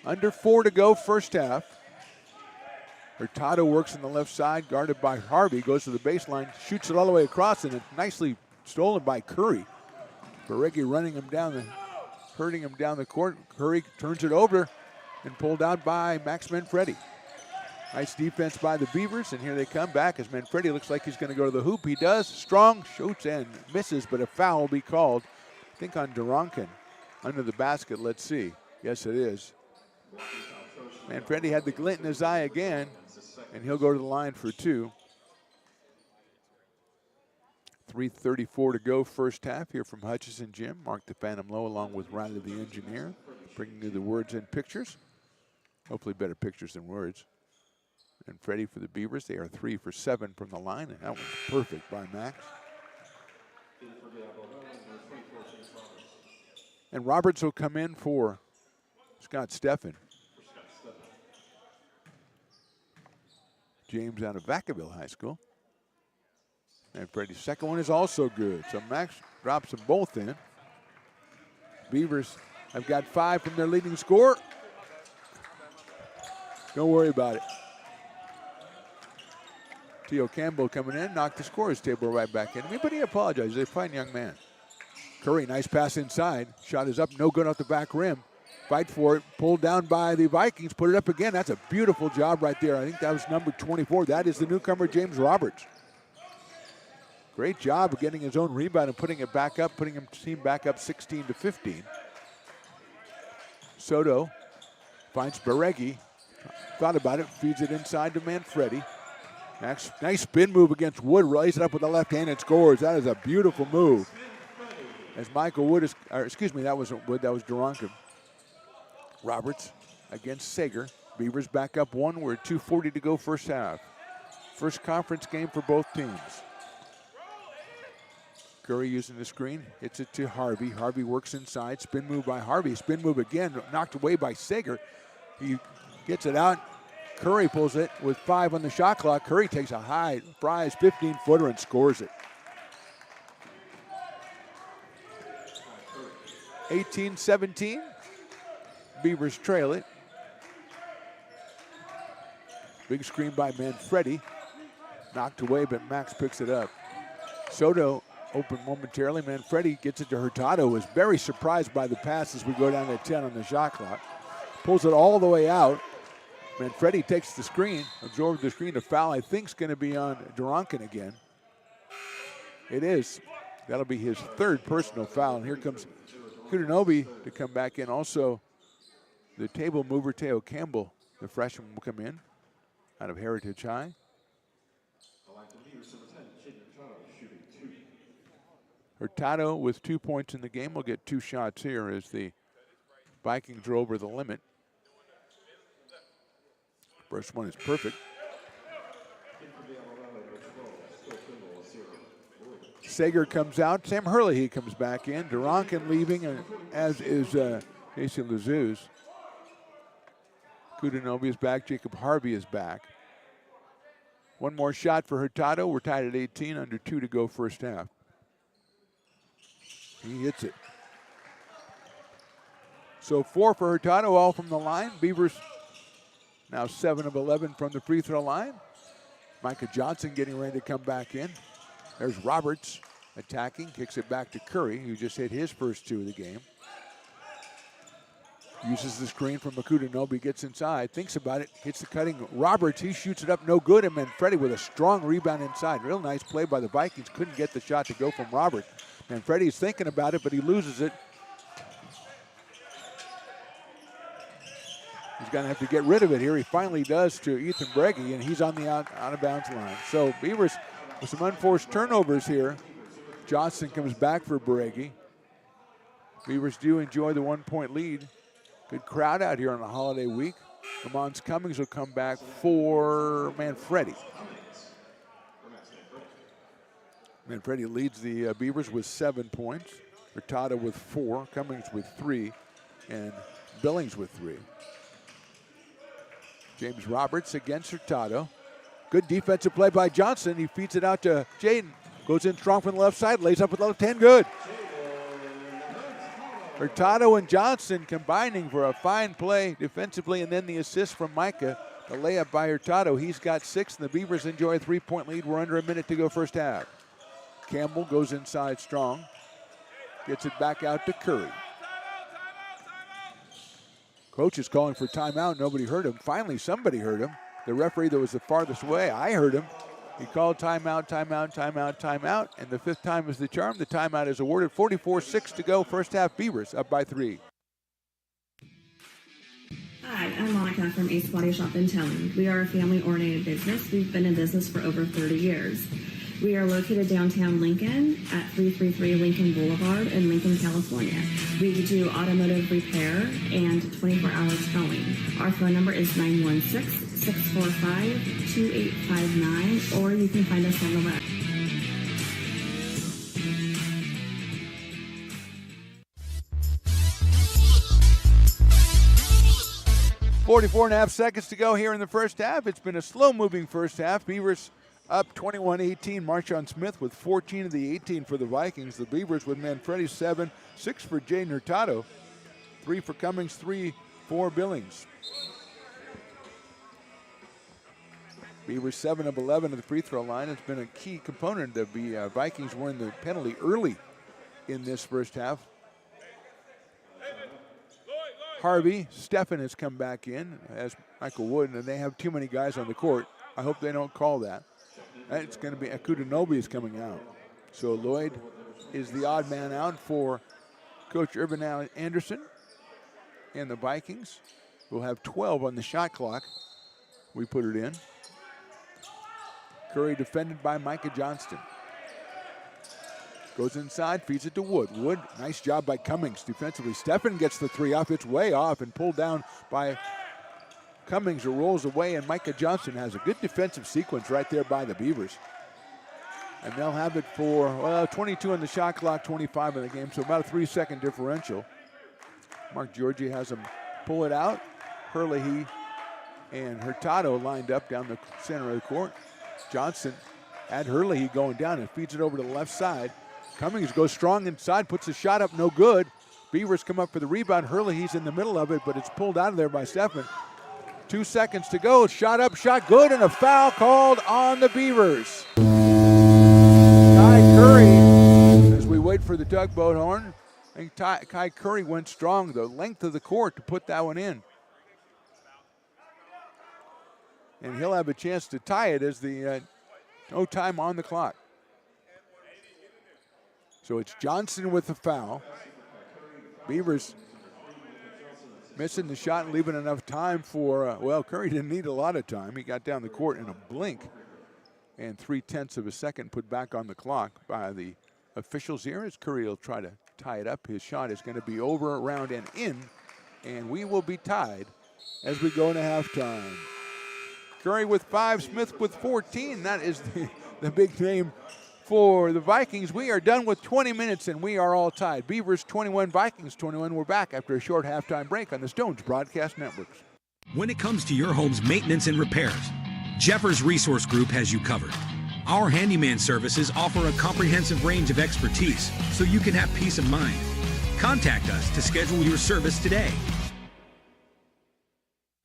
Under 4 to go, first half. Hurtado works on the left side, guarded by Harvey, goes to the baseline, shoots it all the way across, and it's nicely stolen by Curry. Beregi running him down, hurting him down the court. Curry turns it over and pulled out by Max Manfredi. Nice defense by the Beavers, and here they come back as Manfredi looks like he's going to go to the hoop. He does. Strong shoots and misses, but a foul will be called, I think, on Durankin under the basket. Let's see. Yes, it is. Manfredi had the glint in his eye again, and he'll go to the line for 2. 3:34 to go, first half here from Hutchison Gym. Mark the Phantom Low along with Riley the engineer, bringing you the words and pictures. Hopefully better pictures than words. Freddie for the Beavers. They are 3 for 7 from the line, and that was perfect by Max. And Roberts will come in for Scott Steffen. James out of Vacaville High School. And Freddie's second one is also good. So Max drops them both in. Beavers have got 5 from their leading scorer. Don't worry about it. Theo Campbell coming in, knocked the scorer's table right back in. But he apologizes. He's a fine young man. Curry, nice pass inside. Shot is up, no good off the back rim. Fight for it, pulled down by the Vikings, put it up again. That's a beautiful job right there. I think that was number 24. That is the newcomer, James Roberts. Great job of getting his own rebound and putting it back up, putting his team back up 16-15. Soto finds Baregi. Thought about it, feeds it inside to Manfredi. Nice spin move against Wood, lays it up with the left hand and scores. That is a beautiful move. As Michael Wood is, that wasn't Wood, that was Durankin. Roberts against Sager. Beavers back up 1. We're at 2:40 to go first half. First conference game for both teams. Curry using the screen, hits it to Harvey. Harvey works inside, spin move by Harvey. Spin move again, knocked away by Sager. He gets it out. Curry pulls it with 5 on the shot clock. Curry takes a high prize 15-footer and scores it. 18-17. Beavers trail it. Big screen by Manfredi. Knocked away, but Max picks it up. Soto open momentarily. Manfredi gets it to Hurtado. Was very surprised by the pass as we go down to 10 on the shot clock. Pulls it all the way out. Manfredi takes the screen, absorbs the screen. A foul I think is going to be on Durankin again. It is. That'll be his 3rd personal foul. And here comes Kudanobi to come back in. Also, the table mover, Theo Campbell, the freshman, will come in out of Heritage High. Hurtado with 2 points in the game will get 2 shots here as the Vikings are over the limit. First one is perfect. Sager comes out. Sam Hurley, he comes back in. Durankin leaving, as is Casey Lazuz. Kudanobi is back. Jacob Harvey is back. One more shot for Hurtado. We're tied at 18, under 2 to go first half. He hits it. So 4 for Hurtado, all from the line. Beavers now 7 of 11 from the free throw line. Micah Johnson getting ready to come back in. There's Roberts attacking, kicks it back to Curry, who just hit his first 2 of the game. Uses the screen from Kudanobi, gets inside, thinks about it, hits the cutting. Roberts, he shoots it up, no good, and Manfredi with a strong rebound inside. Real nice play by the Vikings, couldn't get the shot to go from Roberts. Manfredi's thinking about it, but he loses it. He's going to have to get rid of it here. He finally does to Ethan Breggy, and he's on the out of bounds line. So Beavers with some unforced turnovers here. Johnson comes back for Breggy. Beavers do enjoy the 1-point lead. Good crowd out here on a holiday week. Lamont Cummings will come back for Manfredi. Manfredi leads the Beavers with 7 points. Hurtado with 4, Cummings with 3, and Billings with 3. James Roberts against Hurtado. Good defensive play by Johnson. He feeds it out to Jaden. Goes in strong from the left side, lays up with the left hand, good. Hurtado and Johnson combining for a fine play defensively, and then the assist from Micah. The layup by Hurtado. He's got 6, and the Beavers enjoy a 3-point lead. We're under a minute to go first half. Campbell goes inside strong. Gets it back out to Curry. Coach is calling for timeout. Nobody heard him. Finally, somebody heard him. The referee that was the farthest away, I heard him. He called timeout, timeout, timeout, timeout, and the 5th time is the charm. The timeout is awarded. 44-6 to go. First half, Beavers up by 3. Hi, I'm Monica from Ace Body Shop in Towing. We are a family-oriented business. We've been in business for over 30 years. We are located downtown Lincoln at 333 Lincoln Boulevard in Lincoln, California. We do automotive repair and 24-hour towing. Our phone number is 916 645-2859, or you can find us on the web. Forty-four and a half seconds to go here in the first half. It's been a slow-moving first half. Beavers up 21-18. Marshawn Smith with 14 of the 18 for the Vikings. The Beavers with Manfredi 7, 6 for Jaden Hurtado, 3 for Cummings, 3 for Billings. Beavers 7 of 11 at the free throw line. It's been a key component of the Vikings were in the penalty early in this first half. Harvey, Stephan has come back in as Michael Wood, and they have too many guys on the court. I hope they don't call that. It's going to be Akudanobi is coming out. So Lloyd is the odd man out for Coach Urban Anderson. And the Vikings will have 12 on the shot clock. We put it in. Curry defended by Micah Johnston. Goes inside, feeds it to Wood. Wood, nice job by Cummings defensively. Stephan gets the three off. It's way off and pulled down by Cummings, who rolls away, and Micah Johnston has a good defensive sequence right there by the Beavers. And they'll have it for 22 on the shot clock, 25 in the game, so about a 3-second differential. Mark Giorgi has them pull it out. Herlihy and Hurtado lined up down the center of the court. Johnson had Herlihy going down and feeds it over to the left side. Cummings goes strong inside, puts the shot up, no good. Beavers come up for the rebound. Herlihy's in the middle of it, but it's pulled out of there by Stephan. 2 seconds to go. Shot up, shot good, and a foul called on the Beavers. Kai Curry, as we wait for the tugboat horn, I think Kai Curry went strong the length of the court to put that one in. And he'll have a chance to tie it as the no time on the clock. So it's Johnson with the foul. Beavers missing the shot and leaving enough time for, Curry didn't need a lot of time. He got down the court in a blink. And 0.3 of a second put back on the clock by the officials here as Curry will try to tie it up. His shot is going to be over, around, and in. And we will be tied as we go into halftime. Curry with 5, Smith with 14. That is the big name for the Vikings. We are done with 20 minutes, and we are all tied. Beavers 21, Vikings 21. We're back after a short halftime break on the Stones Broadcast Networks. When it comes to your home's maintenance and repairs, Jeffers Resource Group has you covered. Our handyman services offer a comprehensive range of expertise, so you can have peace of mind. Contact us to schedule your service today.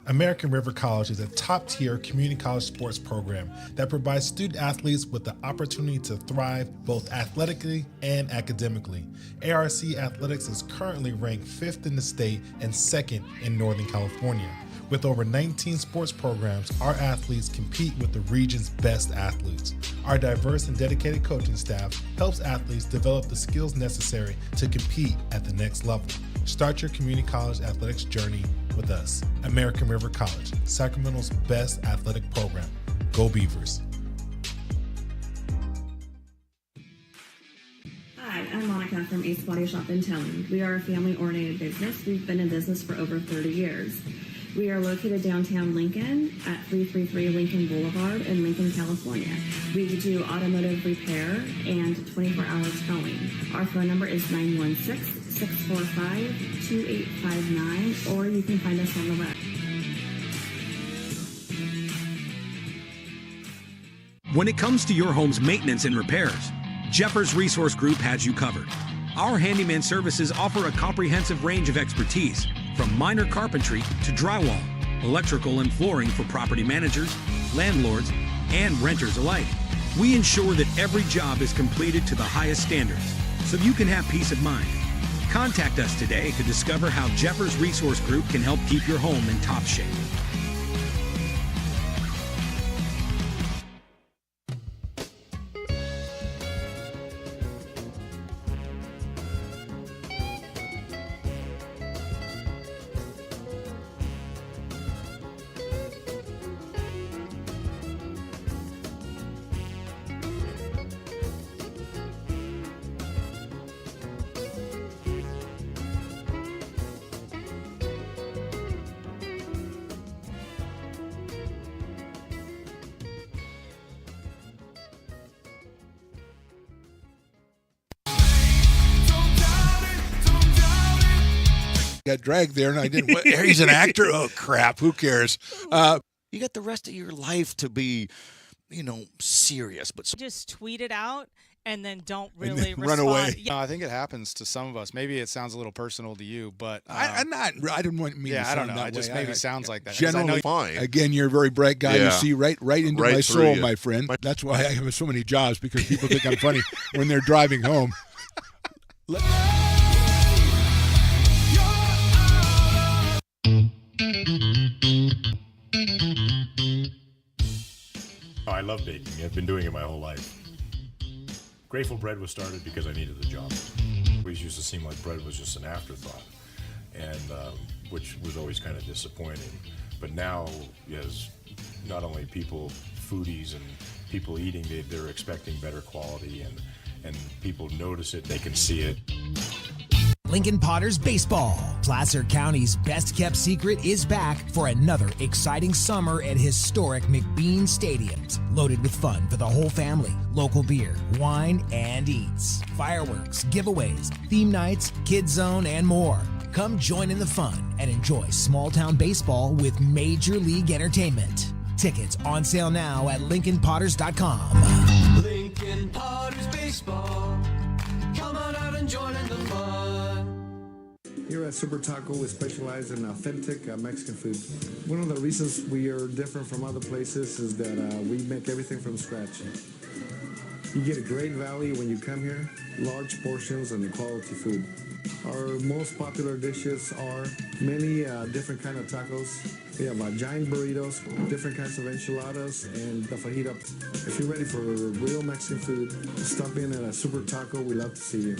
American River College is a top-tier community college sports program that provides student athletes with the opportunity to thrive both athletically and academically. ARC Athletics is currently ranked 5th in the state and 2nd in Northern California. With over 19 sports programs, our athletes compete with the region's best athletes. Our diverse and dedicated coaching staff helps athletes develop the skills necessary to compete at the next level. Start your community college athletics journey with us. American River College, Sacramento's best athletic program. Go Beavers. Hi, I'm Monica from Ace Body Shop and Towing. We are a family-oriented business. We've been in business for over 30 years. We are located downtown Lincoln at 333 Lincoln Boulevard in Lincoln, California. We do automotive repair and 24-hour towing. Our phone number is 916-645-2859, or you can find us on the web. When it comes to your home's maintenance and repairs, Jeffers Resource Group has you covered. Our handyman services offer a comprehensive range of expertise, from minor carpentry to drywall, electrical and flooring for property managers, landlords, and renters alike. We ensure that every job is completed to the highest standards, so you can have peace of mind. Contact us today to discover how Jeffers Resource Group can help keep your home in top shape. got dragged there, and I didn't. He's an actor. Oh crap! Who cares? You got the rest of your life to be, serious. But just tweet it out and then don't really run respond. away. Yeah. I think it happens to some of us. Maybe it sounds a little personal to you, but I didn't want me. yeah, to I don't sound know. that It just way. maybe sounds like that. 'Cause Generally, fine. again, you're a very bright guy. Yeah. You see right into Right my through soul, you. my friend. That's why I have so many jobs, because people think I'm funny when they're driving home. I love baking. I've been doing it my whole life. Grateful Bread was started because I needed the job. It always used to seem like bread was just an afterthought, and which was always kind of disappointing. But now, as not only people, foodies and people eating, they're expecting better quality, and people notice it, they can see it. Lincoln Potters Baseball. Placer County's best-kept secret is back for another exciting summer at historic McBean Stadiums. Loaded with fun for the whole family, local beer, wine, and eats. Fireworks, giveaways, theme nights, kids zone, and more. Come join in the fun and enjoy small-town baseball with Major League Entertainment. Tickets on sale now at LincolnPotters.com. Lincoln Potters Baseball. Come on out and join in the fun. Here at Super Taco, we specialize in authentic Mexican food. One of the reasons we are different from other places is that we make everything from scratch. You get a great value when you come here, large portions and quality food. Our most popular dishes are many different kind of tacos. We have giant burritos, different kinds of enchiladas, and the fajita. If you're ready for real Mexican food, stop in at a Super Taco. We love to see you.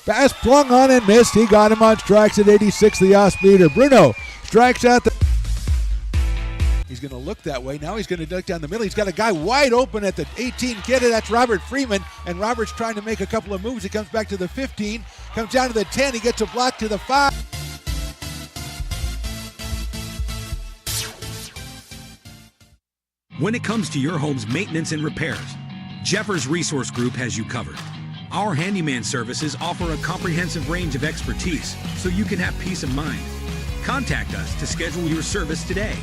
Fast flung on and missed. He got him on strikes at 86, the off-speeder. Bruno strikes out the... He's going to look that way. Now he's going to duck down the middle. He's got a guy wide open at the 18 kid. That's Robert Freeman. And Robert's trying to make a couple of moves. He comes back to the 15. Comes down to the 10. He gets a block to the 5. When it comes to your home's maintenance and repairs, Jeffers Resource Group has you covered. Our handyman services offer a comprehensive range of expertise so you can have peace of mind. Contact us to schedule your service today.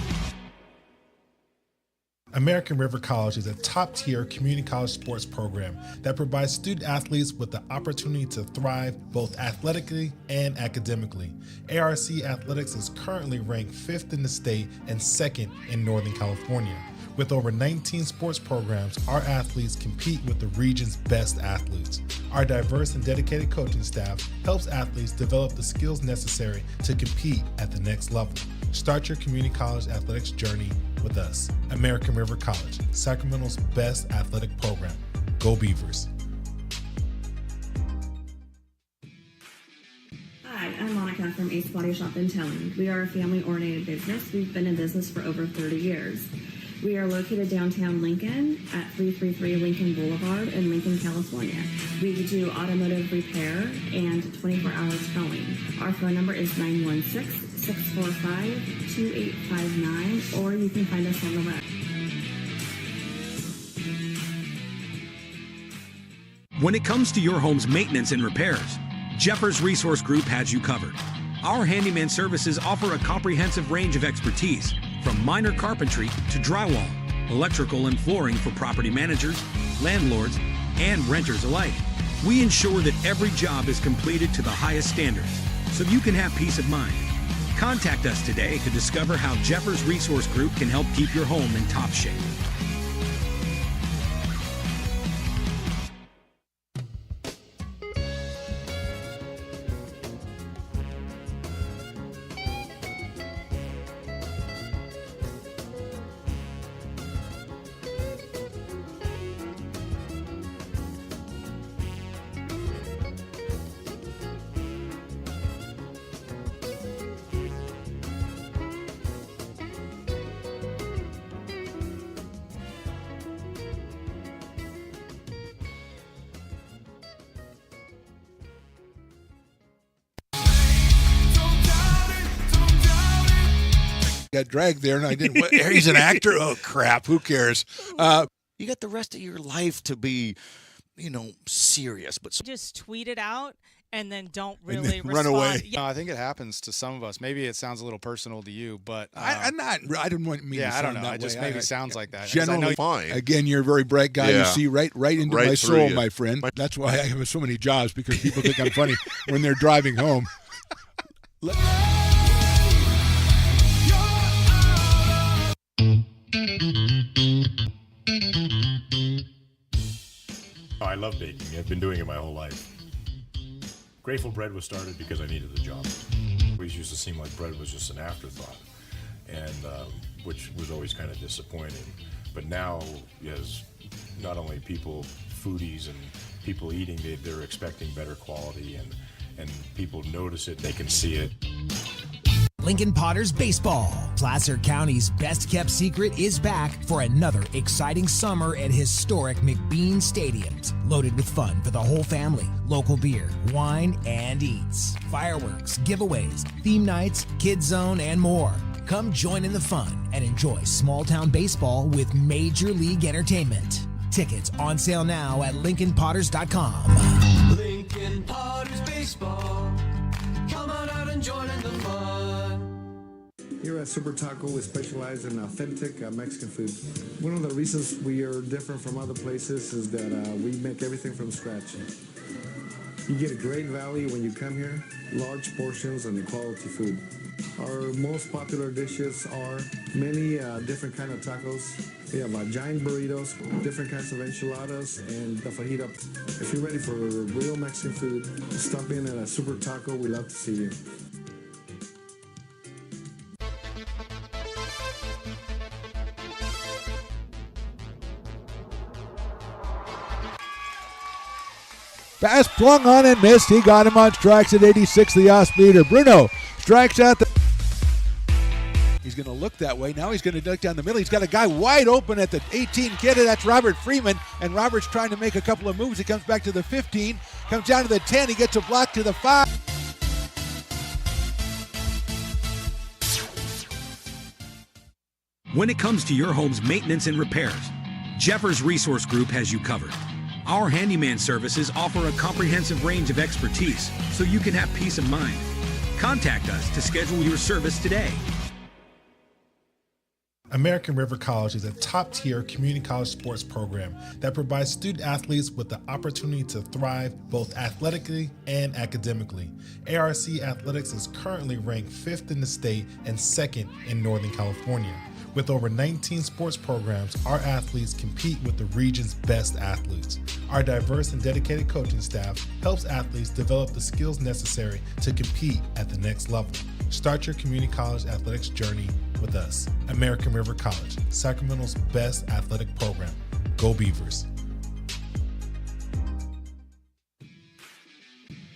American River College is a top-tier community college sports program that provides student athletes with the opportunity to thrive both athletically and academically. ARC Athletics is currently ranked 5th in the state and 2nd in Northern California. With over 19 sports programs, our athletes compete with the region's best athletes. Our diverse and dedicated coaching staff helps athletes develop the skills necessary to compete at the next level. Start your community college athletics journey with us. American River College, Sacramento's best athletic program. Go Beavers. Hi, I'm Monica from Ace Body Shop and Towing. We are a family-oriented business. We've been in business for over 30 years. We are located downtown Lincoln at 333 Lincoln Boulevard in Lincoln, California. We do automotive repair and 24-hour towing. Our phone number is 916-645-2859, or you can find us on the web. When it comes to your home's maintenance and repairs, Jeffers Resource Group has you covered. Our handyman services offer a comprehensive range of expertise, from minor carpentry to drywall, electrical and flooring for property managers, landlords, and renters alike. We ensure that every job is completed to the highest standards, so you can have peace of mind. Contact us today to discover how Jeffers Resource Group can help keep your home in top shape. got dragged there, and I didn't. What, he's an actor? Oh, crap. Who cares? You got the rest of your life to be, serious. But Just tweet it out and then don't really run respond. away. Yeah. No, I think it happens to some of us. Maybe it sounds a little personal to you, but I didn't want me. yeah, to I don't sound know. that It just way. maybe sounds like that. 'Cause I Generally, know fine. Again, you're a very bright guy. You Yeah. see right into Right my through soul, you. my friend. That's why I have so many jobs, because people think I'm funny when they're driving home. Oh, I love baking. I've been doing it my whole life. Grateful Bread was started because I needed the job. It always used to seem like bread was just an afterthought, and which was always kind of disappointing. But now, as not only people, foodies and people eating, they're expecting better quality, and people notice it, they can see it. Lincoln Potters Baseball. Placer County's best-kept secret is back for another exciting summer at historic McBean Stadiums. Loaded with fun for the whole family, local beer, wine, and eats. Fireworks, giveaways, theme nights, kids zone, and more. Come join in the fun and enjoy small-town baseball with Major League Entertainment. Tickets on sale now at LincolnPotters.com. Lincoln Potters Baseball. Come on out and join in the fun. Here at Super Taco, we specialize in authentic Mexican food. One of the reasons we are different from other places is that we make everything from scratch. You get a great value when you come here, large portions and quality food. Our most popular dishes are many different kind of tacos. We have giant burritos, different kinds of enchiladas, and the fajita. If you're ready for real Mexican food, stop in at a Super Taco. We love to see you. Pass flung on and missed. He got him on strikes at 86, the off-speeder. Bruno strikes out the... He's going to look that way. Now he's going to duck down the middle. He's got a guy wide open at the 18 kid. That's Robert Freeman. And Robert's trying to make a couple of moves. He comes back to the 15. Comes down to the 10. He gets a block to the 5. When it comes to your home's maintenance and repairs, Jeffers Resource Group has you covered. Our handyman services offer a comprehensive range of expertise so you can have peace of mind. Contact us to schedule your service today. American River College is a top-tier community college sports program that provides student athletes with the opportunity to thrive both athletically and academically. ARC Athletics is currently ranked 5th in the state and 2nd in Northern California. With over 19 sports programs, our athletes compete with the region's best athletes. Our diverse and dedicated coaching staff helps athletes develop the skills necessary to compete at the next level. Start your community college athletics journey with us. American River College, Sacramento's best athletic program. Go Beavers.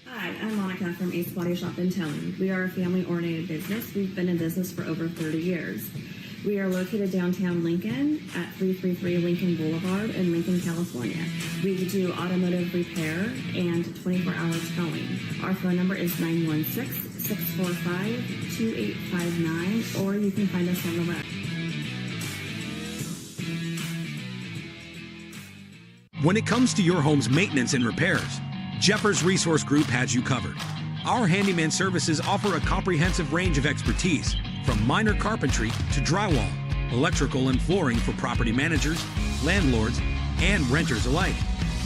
Hi, I'm Monica from Ace Body Shop and Towing. We are a family-oriented business. We've been in business for over 30 years. We are located downtown Lincoln at 333 Lincoln Boulevard in Lincoln, California. We do automotive repair and 24-hour towing. Our phone number is 916-645-2859, or you can find us on the web. When it comes to your home's maintenance and repairs, Jeffers Resource Group has you covered. Our handyman services offer a comprehensive range of expertise, from minor carpentry to drywall, electrical and flooring for property managers, landlords, and renters alike.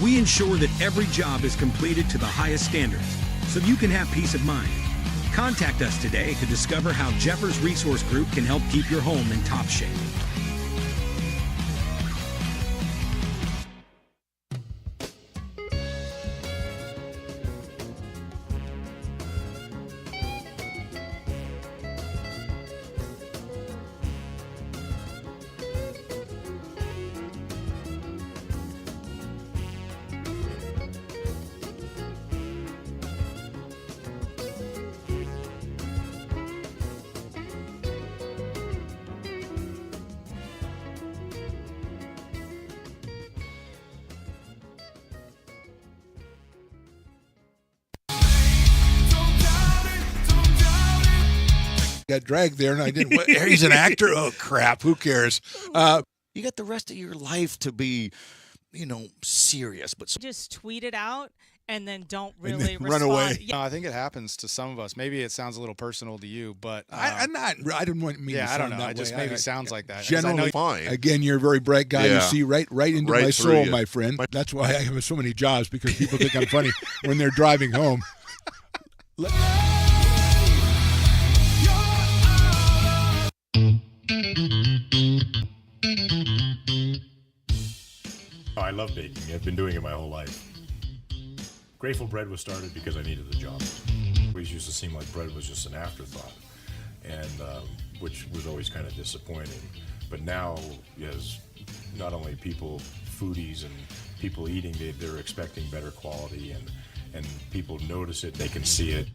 We ensure that every job is completed to the highest standards, so you can have peace of mind. Contact us today to discover how Jeffers Resource Group can help keep your home in top shape. got dragged there, and I didn't. He's an actor. Oh crap! Who cares? You got the rest of your life to be, serious. But Just tweet it out and then don't And really then run respond. away. Yeah. No, I think it happens to some of us. Maybe it sounds a little personal to you, but I didn't want me. yeah, to I don't sound know. that It just way. maybe I- sounds like that. 'Cause I know Generally, Fine. again, you're a very bright guy. You Yeah. see right into Right my through soul, you. my friend. That's why I have so many jobs, because people think I'm funny when they're driving home. Oh, I love baking. I've been doing it my whole life. Grateful Bread was started because I needed the job. It always used to seem like bread was just an afterthought, and which was always kind of disappointing. But now, as not only people, foodies, and people eating, they're expecting better quality, and people notice it, they can see it.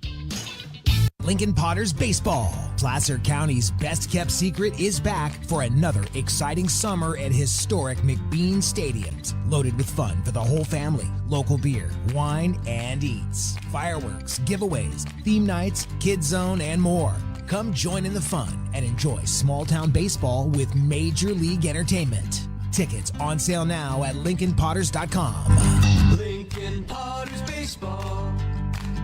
Lincoln Potters Baseball. Placer County's best-kept secret is back for another exciting summer at historic McBean Stadiums. Loaded with fun for the whole family, local beer, wine, and eats. Fireworks, giveaways, theme nights, kids zone, and more. Come join in the fun and enjoy small-town baseball with Major League Entertainment. Tickets on sale now at LincolnPotters.com. Lincoln Potters Baseball.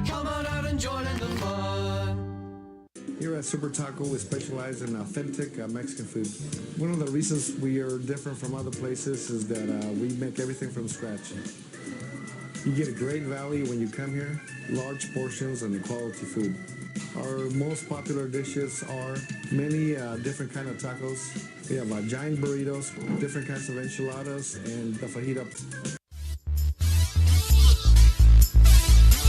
Come on out and join in the fun. Here at Super Taco, we specialize in authentic Mexican food. One of the reasons we are different from other places is that we make everything from scratch. You get a great value when you come here, large portions and quality food. Our most popular dishes are many different kind of tacos. We have giant burritos, different kinds of enchiladas, and the fajita.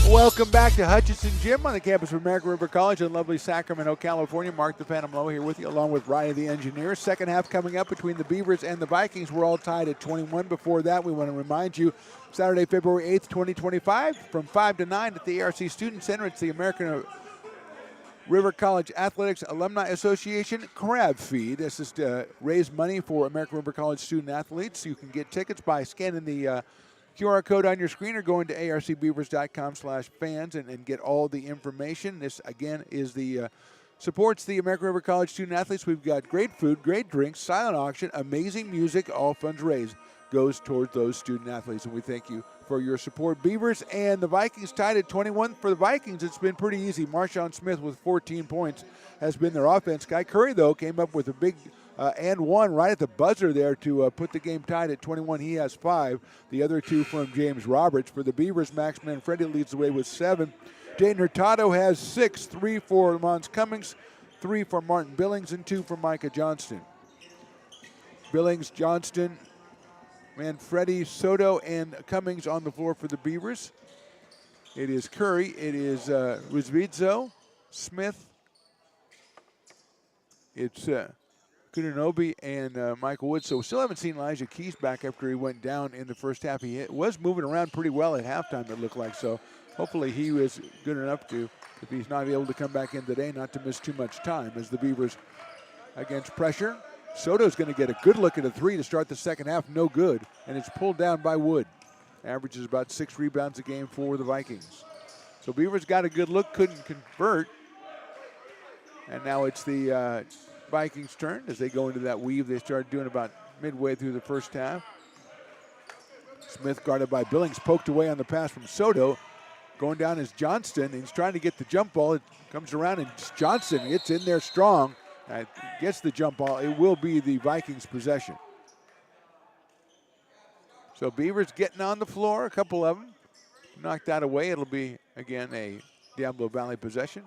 Welcome back to Hutchinson Gym on the campus of American River College in lovely Sacramento, California. Mark the Phantom Low here with you, along with Ryan the Engineer. Second half coming up between the Beavers and the Vikings. We're all tied at 21. Before that, we want to remind you, Saturday, February 8th, 2025, from 5 to 9 at the ARC Student Center. It's the American River College Athletics Alumni Association Crab Feed. This is to raise money for American River College student athletes. You can get tickets by scanning the QR code on your screen or going to arcbeavers.com/fans and get all the information. This, again, is the supports the American River College student athletes. We've got great food, great drinks, silent auction, amazing music. All funds raised goes towards those student athletes, and we thank you for your support. Beavers and the Vikings tied at 21. For the Vikings, it's been pretty easy. Marshawn Smith with 14 points has been their offense. Guy Curry, though, came up with a big and one right at the buzzer there to put the game tied at 21. He has 5. The other 2 from James Roberts. For the Beavers, Max Manfredi leads the way with 7. Dayton Hurtado has 6. 3 for Mons Cummings, 3 for Martin Billings, and 2 for Micah Johnston. Billings, Johnston, Manfredi, Soto, and Cummings on the floor for the Beavers. It is Curry, it is Rizvidzo, Smith, it's Kununobi and Michael Wood. So we still haven't seen Elijah Keys back after he went down in the first half. He was moving around pretty well at halftime, it looked like. So hopefully he was good enough to, if he's not able to come back in today, not to miss too much time as the Beavers against pressure. Soto's going to get a good look at a 3 to start the second half. No good. And it's pulled down by Wood. Averages about 6 rebounds a game for the Vikings. So Beavers got a good look, couldn't convert. And now it's the Vikings' turn as they go into that weave they started doing about midway through the first half. Smith guarded by Billings, poked away on the pass from Soto. Going down is Johnston. He's trying to get the jump ball. It comes around and Johnston gets in there strong. Gets the jump ball. It will be the Vikings' possession. So Beavers getting on the floor, a couple of them. Knocked that away. It'll be, again, a Diablo Valley possession.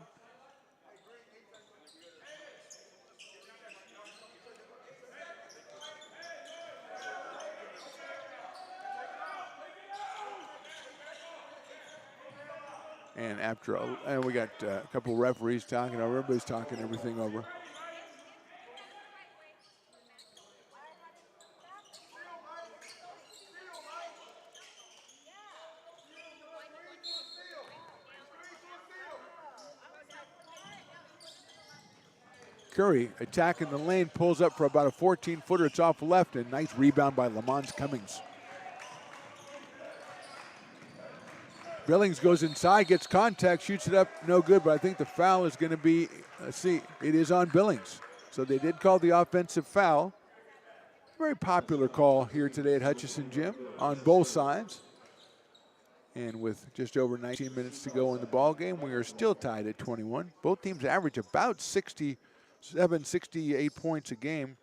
And after, and we got a couple referees talking over. Everybody's talking everything over. Curry attacking the lane, pulls up for about a 14-footer. It's off left, and nice rebound by Lamont Cummings. Billings goes inside, gets contact, shoots it up, no good, but I think the foul is going to be let's see, it is on Billings. So they did call the offensive foul. Very popular call here today at Hutchison Gym on both sides. And with just over 19 minutes to go in the ball game, we are still tied at 21. Both teams average about 67, 68 points a game.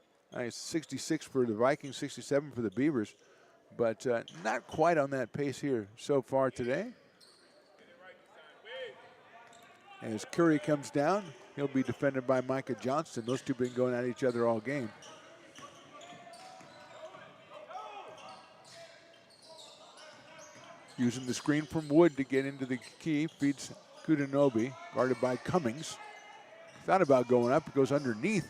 66 for the Vikings, 67 for the Beavers. But not quite on that pace here so far today. As Curry comes down, he'll be defended by Micah Johnston. Those two have been going at each other all game. Using the screen from Wood to get into the key, feeds Kudanobi, guarded by Cummings. Thought about going up, goes underneath.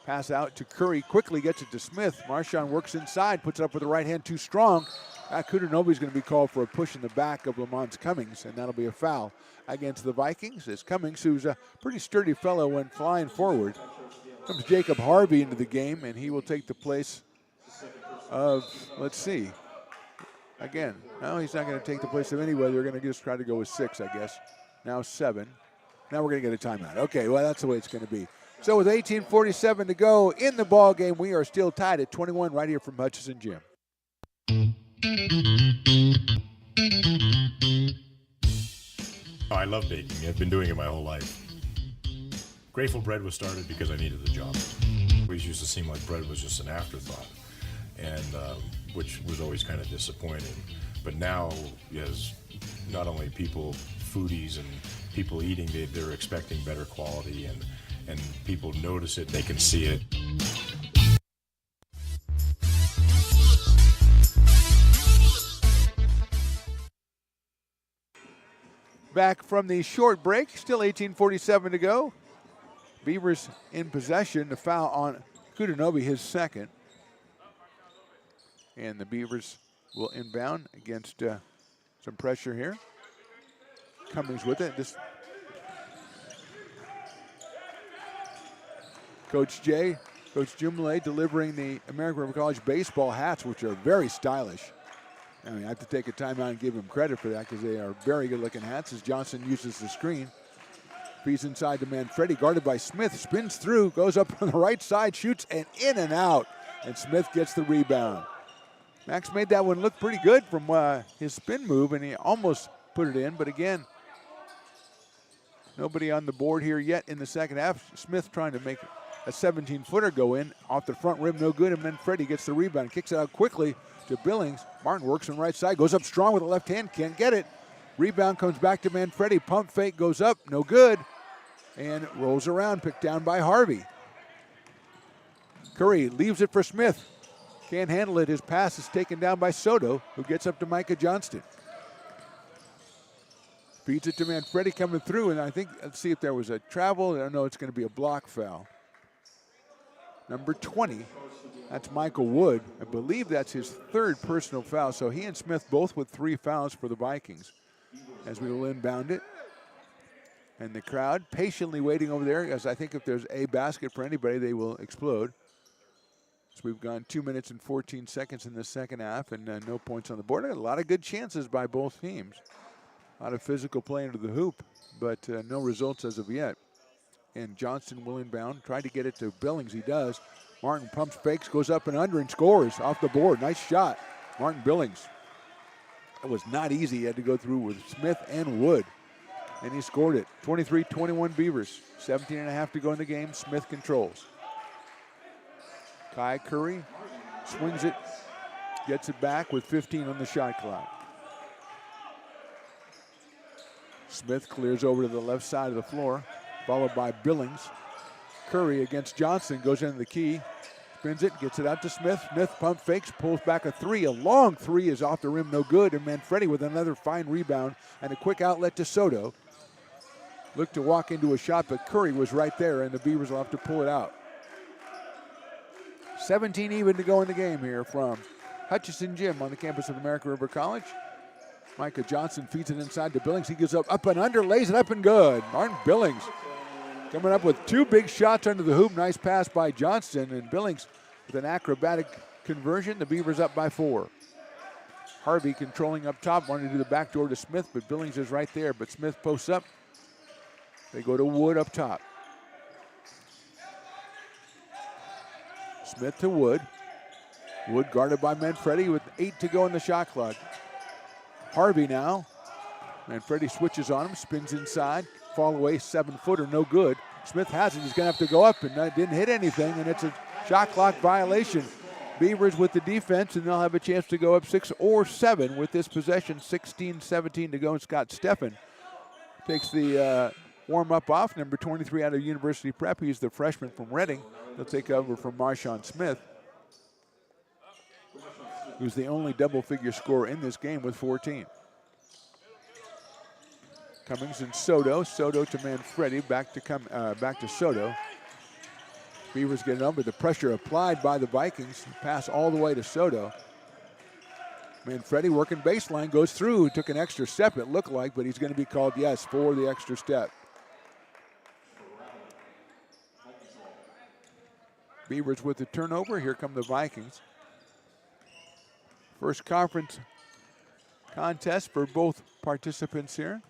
Pass out to Curry, quickly gets it to Smith. Marshawn works inside, puts it up with the right hand too strong. Kudanobi's going to be called for a push in the back of Lamont Cummings, and that'll be a foul against the Vikings. As Cummings, who's a pretty sturdy fellow, went flying forward. Comes Jacob Harvey into the game, and he will take the place of, let's see. Again, no, he's not going to take the place of anybody. They're going to just try to go with 6, I guess. Now 7. Now we're going to get a timeout. Okay, well, that's the way it's going to be. So with 18:47 to go in the ball game, we are still tied at 21 right here from Hutchison Gym. Oh, I love baking. I've been doing it my whole life. Grateful Bread was started because I needed the job. It always used to seem like bread was just an afterthought, and which was always kind of disappointing. But now, as not only people, foodies and people eating, they're expecting better quality, and people notice it, they can see it. Back from the short break, still 18:47 to go. Beavers in possession. The foul on Kudanobi, his second. And the Beavers will inbound against some pressure here. Cummings with it. Coach Jumale delivering the American River College baseball hats, which are very stylish. I mean, I have to take a timeout and give him credit for that because they are very good-looking hats as Johnson uses the screen. Feeds inside to Manfredi, guarded by Smith, spins through, goes up on the right side, shoots, and in and out. And Smith gets the rebound. Max made that one look pretty good from his spin move, and he almost put it in. But again, nobody on the board here yet in the second half. Smith trying to make a 17-footer go in. Off the front rim, no good, and Manfredi gets the rebound. Kicks it out quickly to Billings. Martin works on the right side, goes up strong with the left hand, can't get it. Rebound comes back to Manfredi. Pump fake goes up, no good. And rolls around, picked down by Harvey. Curry leaves it for Smith. Can't handle it. His pass is taken down by Soto, who gets up to Micah Johnston. Feeds it to Manfredi coming through, and I think, let's see if there was a travel. I don't know, it's going to be a block foul. Number 20, that's Michael Wood. I believe that's his third personal foul, so he and Smith both with 3 fouls for the Vikings as we will inbound it. And the crowd patiently waiting over there, as I think if there's a basket for anybody, they will explode. So we've gone 2 minutes and 14 seconds in the second half, and no points on the board. A lot of good chances by both teams. A lot of physical play into the hoop, but no results as of yet. And Johnston will inbound, try to get it to Billings. He does. Martin pumps, fakes, goes up and under, and scores off the board. Nice shot, Martin Billings. It was not easy. He had to go through with Smith and Wood, and he scored it. 23-21 Beavers. 17.5 to go in the game. Smith controls. Kai Curry swings it, gets it back with 15 on the shot clock. Smith clears over to the left side of the floor, followed by Billings. Curry against Johnson, goes into the key, spins it, gets it out to Smith. Smith pump fakes, pulls back a 3. A long 3 is off the rim, no good. And Manfredi with another fine rebound and a quick outlet to Soto. Looked to walk into a shot, but Curry was right there, and the Beavers will have to pull it out. 17 even to go in the game here from Hutchison Gym on the campus of American River College. Micah Johnson feeds it inside to Billings. He goes up and under, lays it up and good. Martin Billings coming up with 2 big shots under the hoop. Nice pass by Johnston, and Billings with an acrobatic conversion. The Beavers up by 4. Harvey controlling up top, wanted to do the backdoor to Smith, but Billings is right there. But Smith posts up. They go to Wood up top. Smith to Wood. Wood guarded by Manfredi with 8 to go in the shot clock. Harvey now. Manfredi switches on him, spins inside. Fall away, 7-footer, no good. Smith has it. He's going to have to go up, and didn't hit anything, and it's a shot clock violation. Beavers with the defense, and they'll have a chance to go up 6 or 7 with this possession. 16-17 to go, and Scott Steffen takes the warm-up off. Number 23 out of University Prep. He's the freshman from Reading. He'll take over from Marshawn Smith, who's the only double-figure scorer in this game with 14. Cummings and Soto. Soto to Manfredi. Back to Soto. Beavers get it on, but the pressure applied by the Vikings. Pass all the way to Soto. Manfredi working baseline, goes through. Took an extra step, it looked like, but he's going to be called, yes, for the extra step. Beavers with the turnover. Here come the Vikings. First conference contest for both participants here.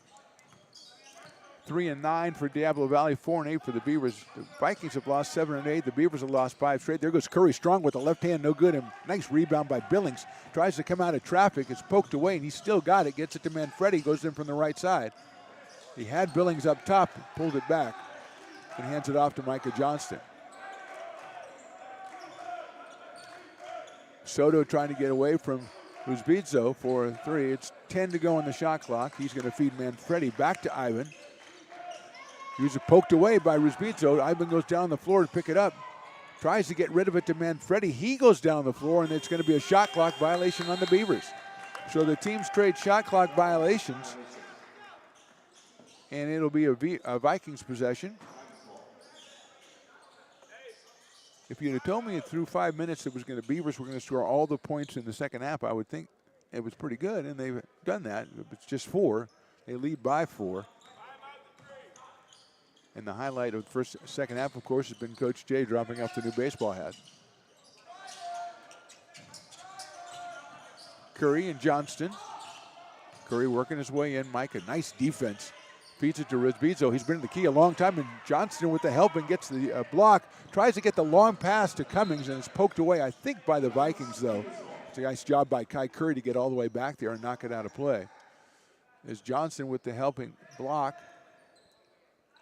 3-9 for Diablo Valley, 4-8 for the Beavers. The Vikings have lost 7 and 8. The Beavers have lost 5 straight. There goes Curry strong with the left hand, no good. And nice rebound by Billings. Tries to come out of traffic. It's poked away, and he still got it. Gets it to Manfredi. Goes in from the right side. He had Billings up top, pulled it back, and hands it off to Micah Johnston. Soto trying to get away from Rusbizo for 3. It's 10 to go on the shot clock. He's going to feed Manfredi back to Ivan. He was poked away by Rusbizo. Ivan goes down the floor to pick it up. Tries to get rid of it to Manfredi. He goes down the floor, and it's going to be a shot clock violation on the Beavers. So the teams trade shot clock violations, and it'll be a Vikings possession. If you'd have told me through 5 minutes it was going to Beavers were going to score all the points in the second half, I would think it was pretty good, and they've done that. It's just 4. They lead by 4. And the highlight of the second half, of course, has been Coach Jay dropping off the new baseball hat. Curry and Johnston. Curry working his way in. Micah, nice defense. Feeds it to Rusbizo. He's been in the key a long time, and Johnston with the help and gets the block. Tries to get the long pass to Cummings, and it's poked away, I think, by the Vikings, though. It's a nice job by Kai Curry to get all the way back there and knock it out of play. There's Johnston with the helping block.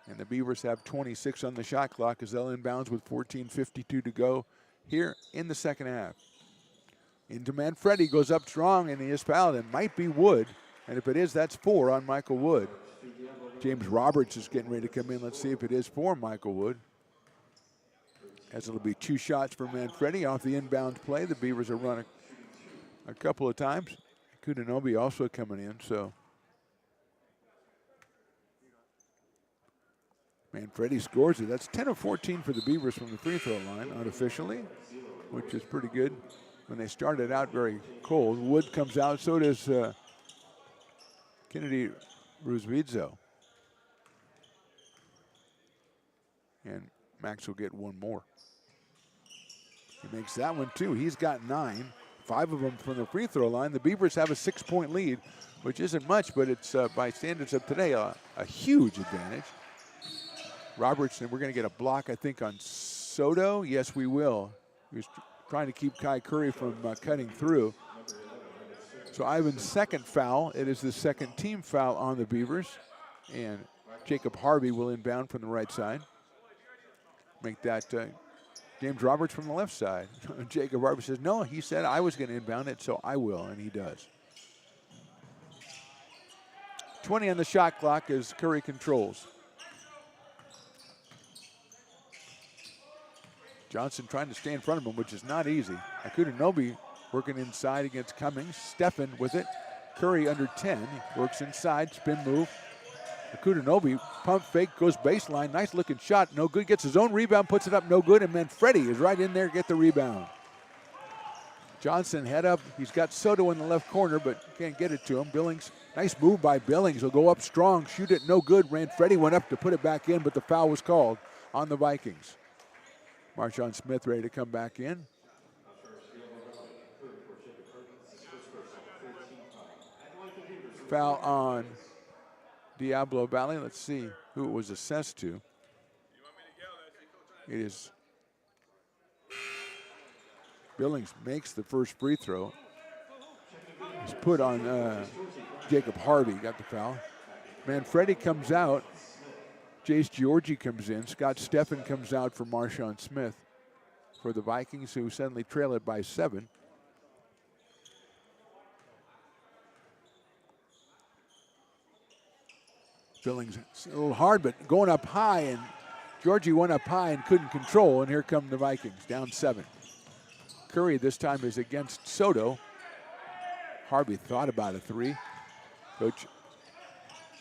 And the Beavers have 26 on the shot clock as they'll inbounds with 14:52 to go here in the second half. Into Manfredi, goes up strong, and he is fouled. It might be Wood, and if it is, that's 4 on Michael Wood. James Roberts is getting ready to come in. Let's see if it is for Michael Wood. As it'll be 2 shots for Manfredi off the inbound play. The Beavers are running a couple of times. Kudanobi also coming in, so. Manfredi scores it. That's 10 of 14 for the Beavers from the free throw line unofficially, which is pretty good. When they started out very cold. Wood comes out, so does Kennedy Rusbizo. And Max will get 1 more. He makes that one too. He's got 9, 5 of them from the free throw line. The Beavers have a 6-point lead, which isn't much, but it's by standards of today a huge advantage. Robertson, we're going to get a block, I think, on Soto. Yes, we will. He was trying to keep Kai Curry from cutting through. So Ivan's second foul. It is the second team foul on the Beavers. And Jacob Harvey will inbound from the right side. Make that James Roberts from the left side. Jacob Harvey says, no, he said I was going to inbound it, so I will, and he does. 20 on the shot clock as Curry controls. Johnson trying to stay in front of him, which is not easy. Akudanobi working inside against Cummings. Steffen with it. Curry under 10. He works inside, spin move. Akudanobi, pump fake, goes baseline. Nice looking shot, no good. Gets his own rebound, puts it up, no good. And Manfredi is right in there, get the rebound. Johnson head up. He's got Soto in the left corner, but can't get it to him. Billings, nice move by Billings. He'll go up strong, shoot it, no good. Manfredi went up to put it back in, but the foul was called on the Vikings. Marshawn Smith ready to come back in. Foul on Diablo Valley. Let's see who it was assessed to. It is Billings makes the first free throw. He's put on Jacob Harvey, got the foul. Manfredi comes out. Jace Georgie comes in. Scott Steffen comes out for Marshawn Smith for the Vikings, who suddenly trail it by 7. Billings a little hard, but going up high, and Georgie went up high and couldn't control, and here come the Vikings, down 7. Curry this time is against Soto. Harvey thought about a 3. Coach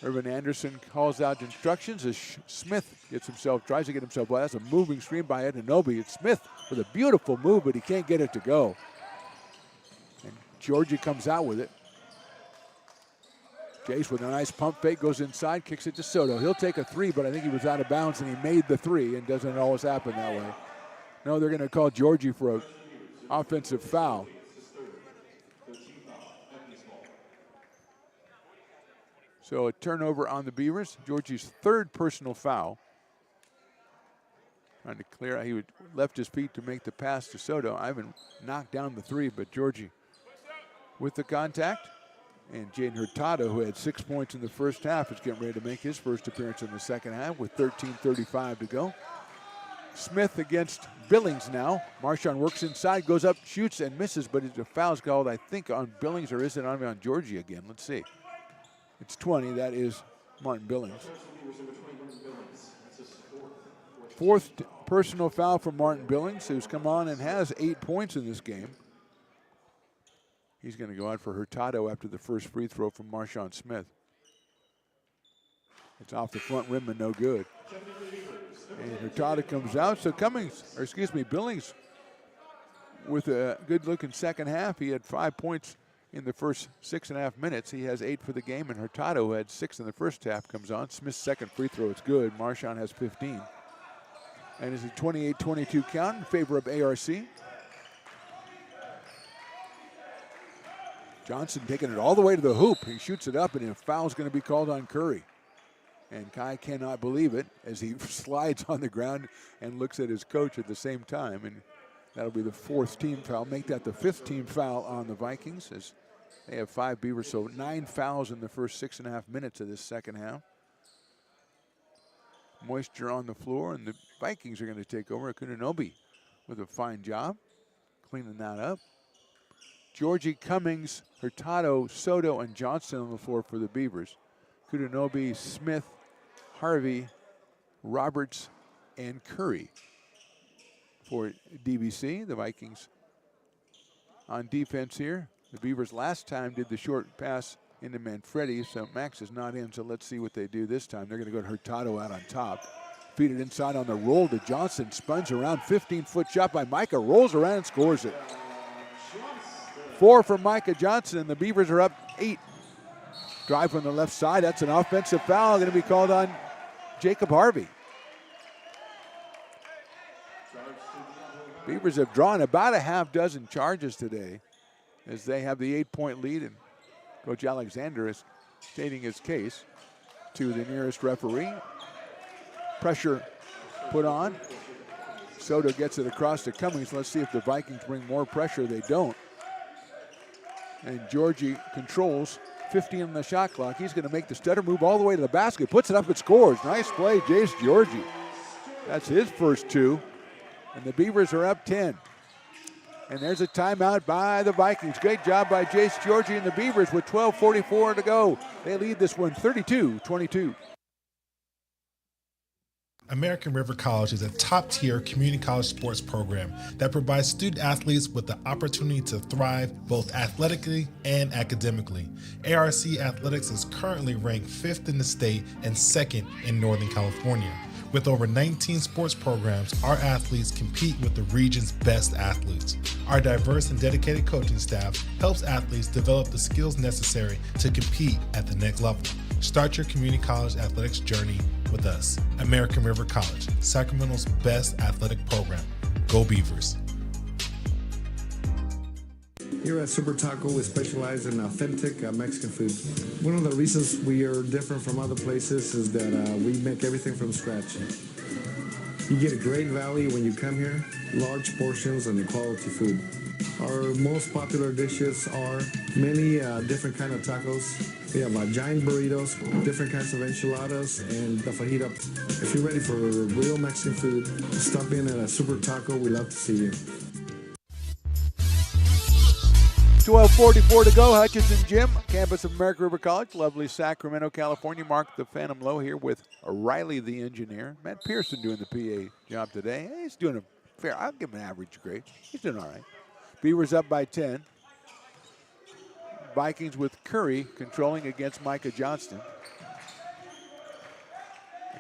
Irvin Anderson calls out instructions as Smith tries to get himself, well, that's a moving screen by Anunoby. It's Smith with a beautiful move, but he can't get it to go. And Georgie comes out with it. Jace with a nice pump fake, goes inside, kicks it to Soto. He'll take a 3, but I think he was out of bounds and he made the 3, and doesn't always happen that way. No, they're going to call Georgie for an offensive foul. So a turnover on the Beavers. Georgie's 3rd personal foul. Trying to clear out. He left his feet to make the pass to Soto. Ivan knocked down the 3, but Georgie with the contact. And Jaden Hurtado, who had 6 points in the first half, is getting ready to make his first appearance in the second half with 13:35 to go. Smith against Billings now. Marshawn works inside, goes up, shoots, and misses, but it's a foul's called, I think, on Billings, or is it on Georgie again? Let's see. It's 20. That is Martin Billings. 4th personal foul for Martin Billings, who's come on and has 8 points in this game. He's going to go out for Hurtado after the first free throw from Marshawn Smith. It's off the front rim and no good. And Hurtado comes out. So Billings with a good-looking second half. He had 5 points in the first 6.5 minutes. He has 8 for the game, and Hurtado, who had 6 in the first half, comes on. Smith's second free throw is good. Marshawn has 15. And it's a 28-22 count in favor of ARC. Johnson taking it all the way to the hoop. He shoots it up, and a foul's going to be called on Curry. And Kai cannot believe it as he slides on the ground and looks at his coach at the same time. And that'll be the 4th team foul. Make that the 5th team foul on the Vikings, as they have 5 Beavers, so 9 fouls in the first 6.5 minutes of this second half. Moisture on the floor, and the Vikings are going to take over. Anunoby with a fine job cleaning that up. Georgie, Cummings, Hurtado, Soto, and Johnson on the floor for the Beavers. Anunoby, Smith, Harvey, Roberts, and Curry for DBC. The Vikings on defense here. The Beavers last time did the short pass into Manfredi, so Max is not in, so let's see what they do this time. They're going to go to Hurtado out on top. Feed it inside on the roll to Johnson. Spins around, 15-foot shot by Micah. Rolls around and scores it. 4 for Micah Johnson, and the Beavers are up 8. Drive from the left side. That's an offensive foul going to be called on Jacob Harvey. Beavers have drawn about a half dozen charges today as they have the 8-point lead, and Coach Alexander is stating his case to the nearest referee. Pressure put on. Soto gets it across to Cummings. Let's see if the Vikings bring more pressure. They don't. And Georgie controls 15 on the shot clock. He's going to make the stutter move all the way to the basket. Puts it up and scores. Nice play, Jace Georgie. That's his first 2. And the Beavers are up 10. And there's a timeout by the Vikings. Great job by Jace Georgie and the Beavers with 12:44 to go. They lead this one 32-22. American River College is a top-tier community college sports program that provides student athletes with the opportunity to thrive both athletically and academically. ARC Athletics is currently ranked 5th in the state and 2nd in Northern California. With over 19 sports programs, our athletes compete with the region's best athletes. Our diverse and dedicated coaching staff helps athletes develop the skills necessary to compete at the next level. Start your community college athletics journey with us. American River College, Sacramento's best athletic program. Go Beavers. Here at Super Taco, we specialize in authentic Mexican food. One of the reasons we are different from other places is that we make everything from scratch. You get a great value when you come here, large portions and quality food. Our most popular dishes are many different kind of tacos. We have giant burritos, different kinds of enchiladas, and the fajita. If you're ready for real Mexican food, stop in at a Super Taco. We love to see you. 12:44 to go. Hutchinson Gym, campus of American River College, lovely Sacramento, California. Mark the Phantom Low here with Riley the engineer. Matt Pearson doing the PA job today. He's doing a fair, I'll give him an average grade. He's doing all right. Beavers up by 10. Vikings with Curry controlling against Micah Johnston.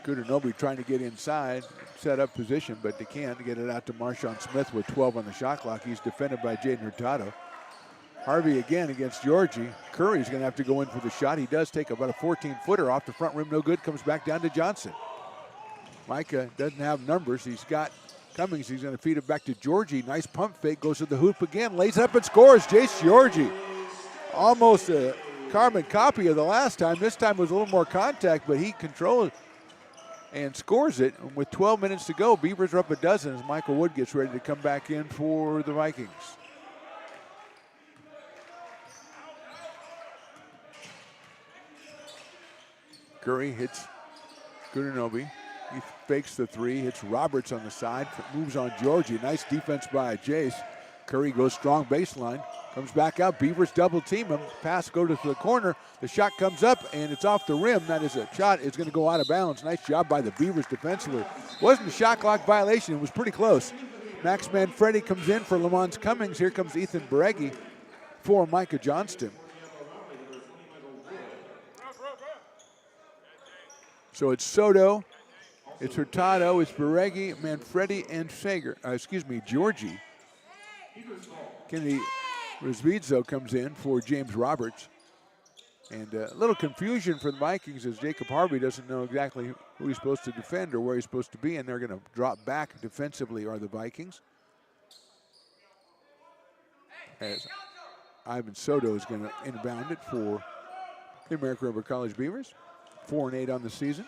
Kudanobi trying to get inside, set up position, but they can't get it out to Marshawn Smith with 12 on the shot clock. He's defended by Jaden Hurtado. Harvey again against Georgie. Curry's going to have to go in for the shot. He does take about a 14-footer off the front rim. No good. Comes back down to Johnson. Micah doesn't have numbers. He's got Cummings. He's going to feed it back to Georgie. Nice pump fake. Goes to the hoop again. Lays up and scores. Jace Georgie. Almost a carbon copy of the last time. This time was a little more contact, but he controls and scores it. And with 12 minutes to go, Beavers are up a dozen as Michael Wood gets ready to come back in for the Vikings. Curry hits Kudanobi. He fakes the three, hits Roberts on the side, moves on Georgie. Nice defense by Jace. Curry goes strong baseline, comes back out. Beavers double team him. Pass goes to the corner. The shot comes up and it's off the rim. That is a shot. It's going to go out of bounds. Nice job by the Beavers defensively. Wasn't a shot clock violation. It was pretty close. Max Manfredi comes in for Lamont Cummings. Here comes Ethan Beregi for Micah Johnston. So it's Soto, it's Hurtado, it's Beregi, Manfredi, and Georgie. Kennedy Rizvidzo comes in for James Roberts. And a little confusion for the Vikings as Jacob Harvey doesn't know exactly who he's supposed to defend or where he's supposed to be, and they're going to drop back defensively are the Vikings. As Ivan Soto is going to inbound it for the American River College Beavers. 4-8 on the season.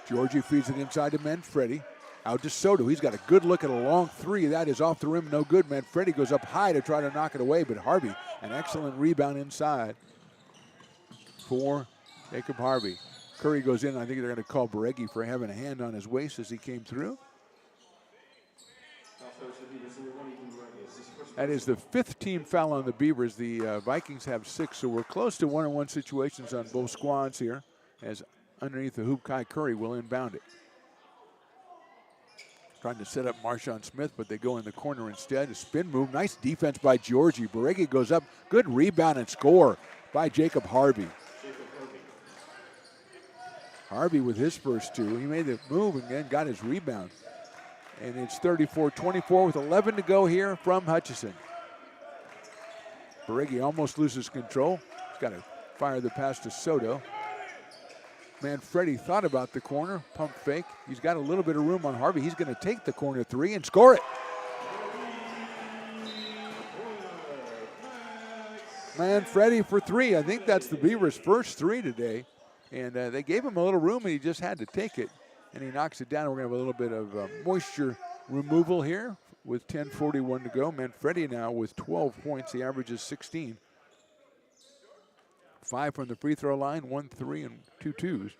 Georgie feeds it inside to Manfredi. Out to Soto. He's got a good look at a long three. That is off the rim, no good. Manfredi goes up high to try to knock it away, but Harvey, an excellent rebound inside for Jacob Harvey. Curry goes in. I think they're going to call Beregi for having a hand on his waist as he came through. That is the fifth team foul on the Beavers. The Vikings have 6, so we're close to one-on-one situations on both squads here as underneath the hoop, Kai Curry will inbound it. Trying to set up Marshawn Smith, but they go in the corner instead. A spin move, nice defense by Georgie. Beregi goes up, good rebound and score by Jacob Harvey. Harvey with his first two. He made the move and then got his rebound. And it's 34-24 with 11 to go here from Hutchinson. Beregi almost loses control. He's got to fire the pass to Soto. Manfredi thought about the corner, pump fake. He's got a little bit of room on Harvey. He's going to take the corner three and score it. Manfredi for three. I think that's the Beavers' first three today. And they gave him a little room, and he just had to take it. And he knocks it down. We're going to have a little bit of moisture removal here with 10:41 to go. Manfredi now with 12 points. He averages 16. 5 from the free throw line, 1 3 and 2 twos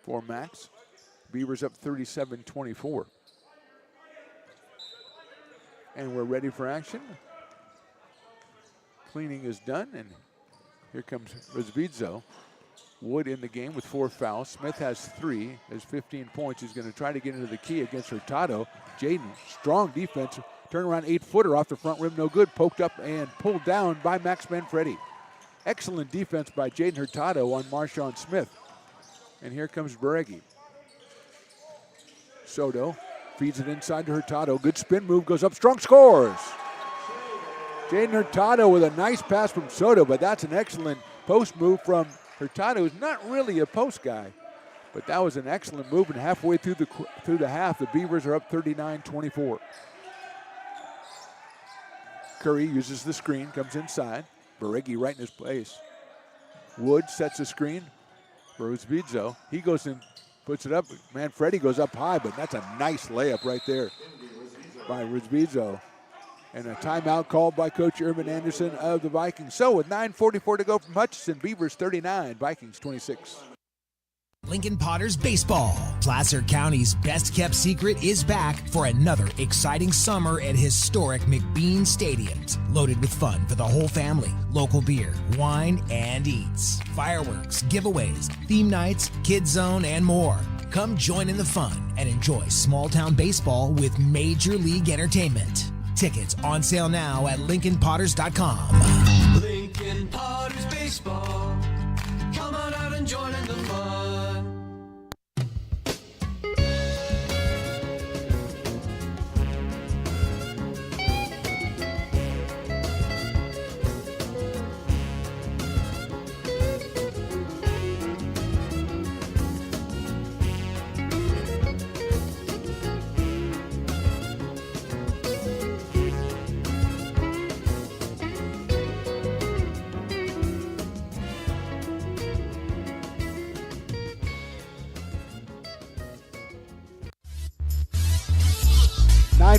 for Max. Beavers up 37-24. And we're ready for action. Cleaning is done, and here comes Rizvidzo. Wood in the game with 4 fouls. Smith has 3, has 15 points. He's going to try to get into the key against Hurtado. Jaden, strong defense. Turnaround 8-footer off the front rim, no good. Poked up and pulled down by Max Manfredi. Excellent defense by Jaden Hurtado on Marshawn Smith. And here comes Beregi. Soto feeds it inside to Hurtado. Good spin move, goes up, strong, scores. Jaden Hurtado with a nice pass from Soto, but that's an excellent post move from Hurtado, who's not really a post guy. But that was an excellent move, and halfway through the half, the Beavers are up 39-24. Curry uses the screen, comes inside. Beregi right in his place. Wood sets a screen for Rizvidzo. He goes in Puts it up. Manfredi goes up high, but that's a nice layup right there by Rizbizo. And a timeout called by Coach Urban Anderson of the Vikings. So with 9:44 to go from Hutchinson, Beavers 39, Vikings 26. Lincoln Potters Baseball. Placer County's best-kept secret is back for another exciting summer at historic McBean Stadiums. Loaded with fun for the whole family, local beer, wine, and eats. Fireworks, giveaways, theme nights, kids zone, and more. Come join in the fun and enjoy small-town baseball with Major League Entertainment. Tickets on sale now at LincolnPotters.com. Lincoln Potters Baseball. Come on out and join in the fun.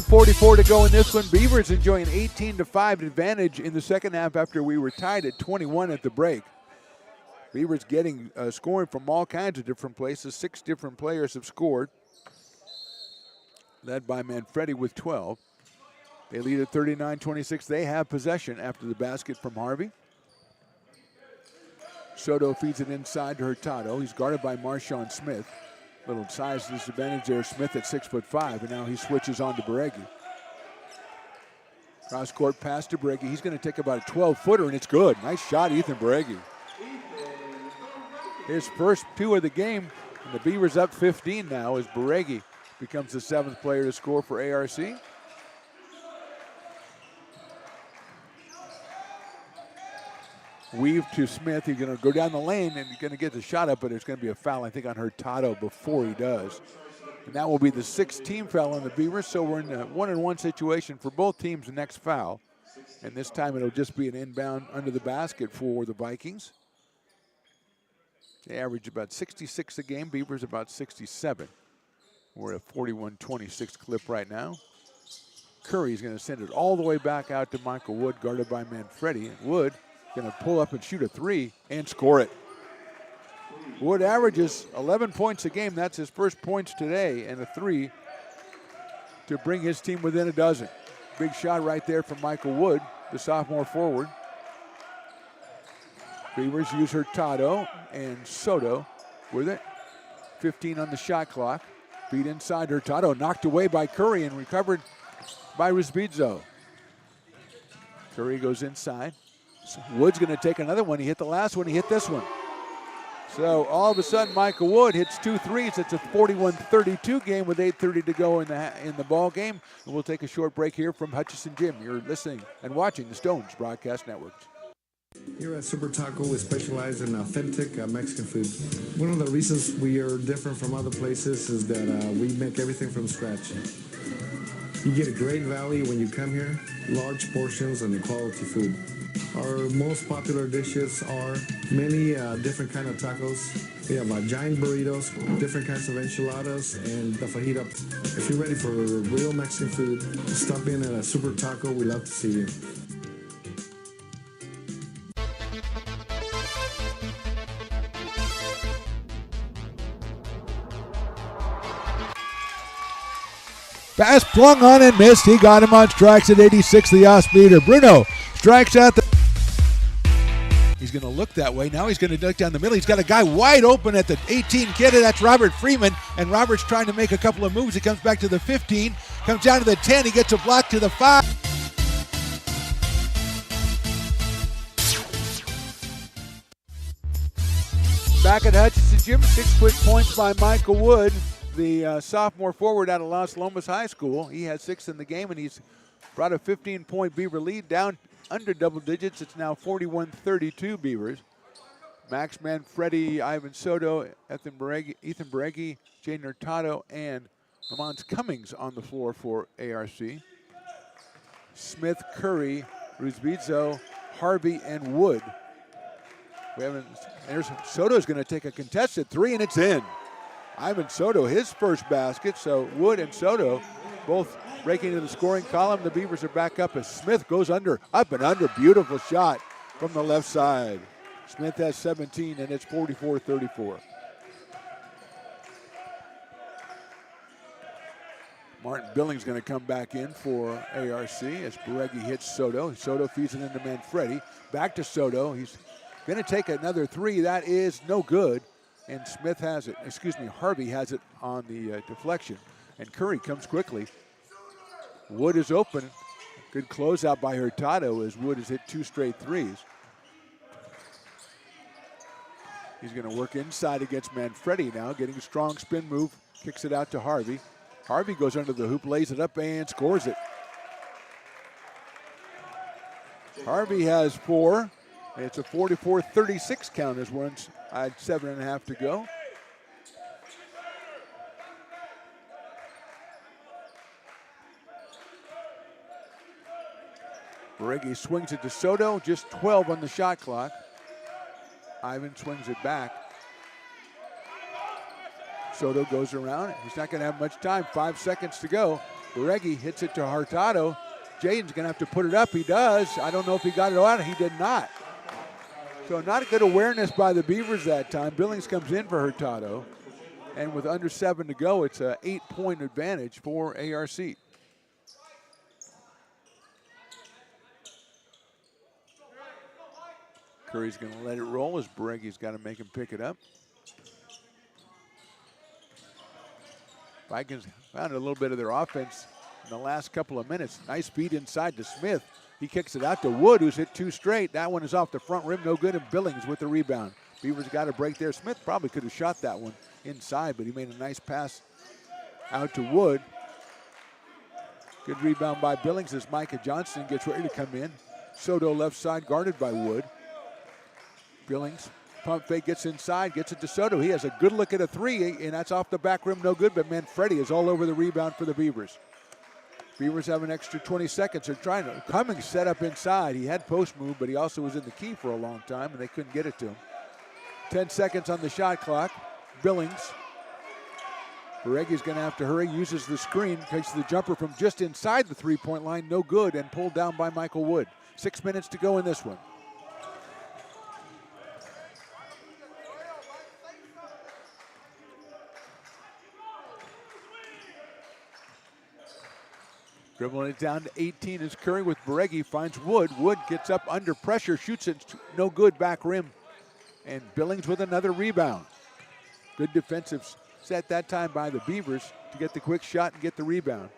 .44 to go in this one. Beavers enjoying 18-5 advantage in the second half after we were tied at 21 at the break. Beavers getting scoring from all kinds of different places. 6 different players have scored, led by Manfredi with 12. They lead at 39-26. They have possession after the basket from Harvey. Soto feeds it inside to Hurtado. He's guarded by Marshawn Smith. Little size disadvantage there. Smith at 6'5", and now he switches on to Beregi. Cross court pass to Beregi. He's going to take about a 12-footer, and it's good. Nice shot, Ethan Beregi. His first 2 of the game, and the Beavers up 15 now as Beregi becomes the 7th player to score for ARC. Weave to Smith. He's going to go down the lane and he's going to get the shot up, but it's going to be a foul, I think, on Hurtado before he does. And that will be the 6th team foul on the Beavers, so we're in a 1-and-1 situation for both teams the next foul. And this time it'll just be an inbound under the basket for the Vikings. They average about 66 a game. Beavers about 67. We're at a 41-26 clip right now. Curry's going to send it all the way back out to Michael Wood, guarded by Manfredi. And Wood going to pull up and shoot a 3 and score it. Wood averages 11 points a game. That's his first points today, and a 3 to bring his team within a dozen. Big shot right there from Michael Wood, the sophomore forward. Beavers use Hurtado and Soto with it. 15 on the shot clock. Feed inside Hurtado, knocked away by Curry and recovered by Rizbizo. Curry goes inside. Wood's going to take another one. He hit the last one. He hit this one. So all of a sudden, Michael Wood hits 2 threes. It's a 41-32 game with 8:30 to go in the ball game. And we'll take a short break here from Hutchinson Gym. You're listening and watching the Stones Broadcast Network. Here at Super Taco, we specialize in authentic Mexican food. One of the reasons we are different from other places is that we make everything from scratch. You get a great value when you come here, large portions and quality food. Our most popular dishes are many different kind of tacos. We have giant burritos, different kinds of enchiladas, and the fajita. If you're ready for real Mexican food, stop in at a Super Taco. We love to see you. Pass flung on and missed. He got him on strikes at 86, the off-speeder. Bruno strikes out the... He's going to look that way. Now he's going to duck down the middle. He's got a guy wide open at the 18 kid, and that's Robert Freeman. And Robert's trying to make a couple of moves. He comes back to the 15, comes down to the 10. He gets a block to the 5. Back at Hutchinson Gym, 6 quick points by Michael Wood, the sophomore forward out of Las Lomas High School. He had 6 in the game, and he's brought a 15-point Beaver lead down under double digits. It's now 41-32 Beavers. Max Manfredi, Ivan Soto, Ethan Beregi, Jay Hurtado, and Lamont Cummings on the floor for ARC. Smith, Curry, Rizbizo, Harvey, and Wood. Soto's going to take a contested 3, and it's in. Ivan Soto, his first basket. So Wood and Soto both breaking into the scoring column. The Beavers are back up as Smith goes up and under. Beautiful shot from the left side. Smith has 17, and it's 44-34. Martin Billings going to come back in for ARC as Beregi hits Soto. Soto feeds it into Manfredi. Back to Soto. He's going to take another three. That is no good. And Smith has it. Harvey has it on the deflection. And Curry comes quickly. Wood is open. Good closeout by Hurtado as Wood has hit 2 straight threes. He's going to work inside against Manfredi now, getting a strong spin move. Kicks it out to Harvey. Harvey goes under the hoop, lays it up, and scores it. Harvey has 4. It's a 44-36 count as one's at 7.5 to go. Beregi swings it to Soto, just 12 on the shot clock. Ivan swings it back. Soto goes around. He's not going to have much time. 5 seconds to go. Beregi hits it to Hurtado. Jaden's going to have to put it up. He does. I don't know if he got it out. He did not. So not a good awareness by the Beavers that time. Billings comes in for Hurtado. And with under 7 to go, it's an 8-point advantage for ARC. Curry's going to let it roll as Beregi's got to make him pick it up. Vikings found a little bit of their offense in the last couple of minutes. Nice feed inside to Smith. He kicks it out to Wood, who's hit 2 straight. That one is off the front rim, no good, and Billings with the rebound. Beavers got a break there. Smith probably could have shot that one inside, but he made a nice pass out to Wood. Good rebound by Billings as Micah Johnson gets ready to come in. Soto left side guarded by Wood. Billings, pump fake, gets inside, gets it to Soto. He has a good look at a 3, and that's off the back rim, no good, but Manfredi is all over the rebound for the Beavers. Beavers have an extra 20 seconds. They're trying to, Cummings set up inside. He had post move, but he also was in the key for a long time, and they couldn't get it to him. 10 seconds on the shot clock. Billings. Beregi's going to have to hurry, uses the screen, takes the jumper from just inside the three-point line, no good, and pulled down by Michael Wood. 6 minutes to go in this one. Dribbling it down to 18 is Curry with Beregi, finds Wood. Wood gets up under pressure, shoots it, no good, back rim. And Billings with another rebound. Good defensive set that time by the Beavers to get the quick shot and get the rebound.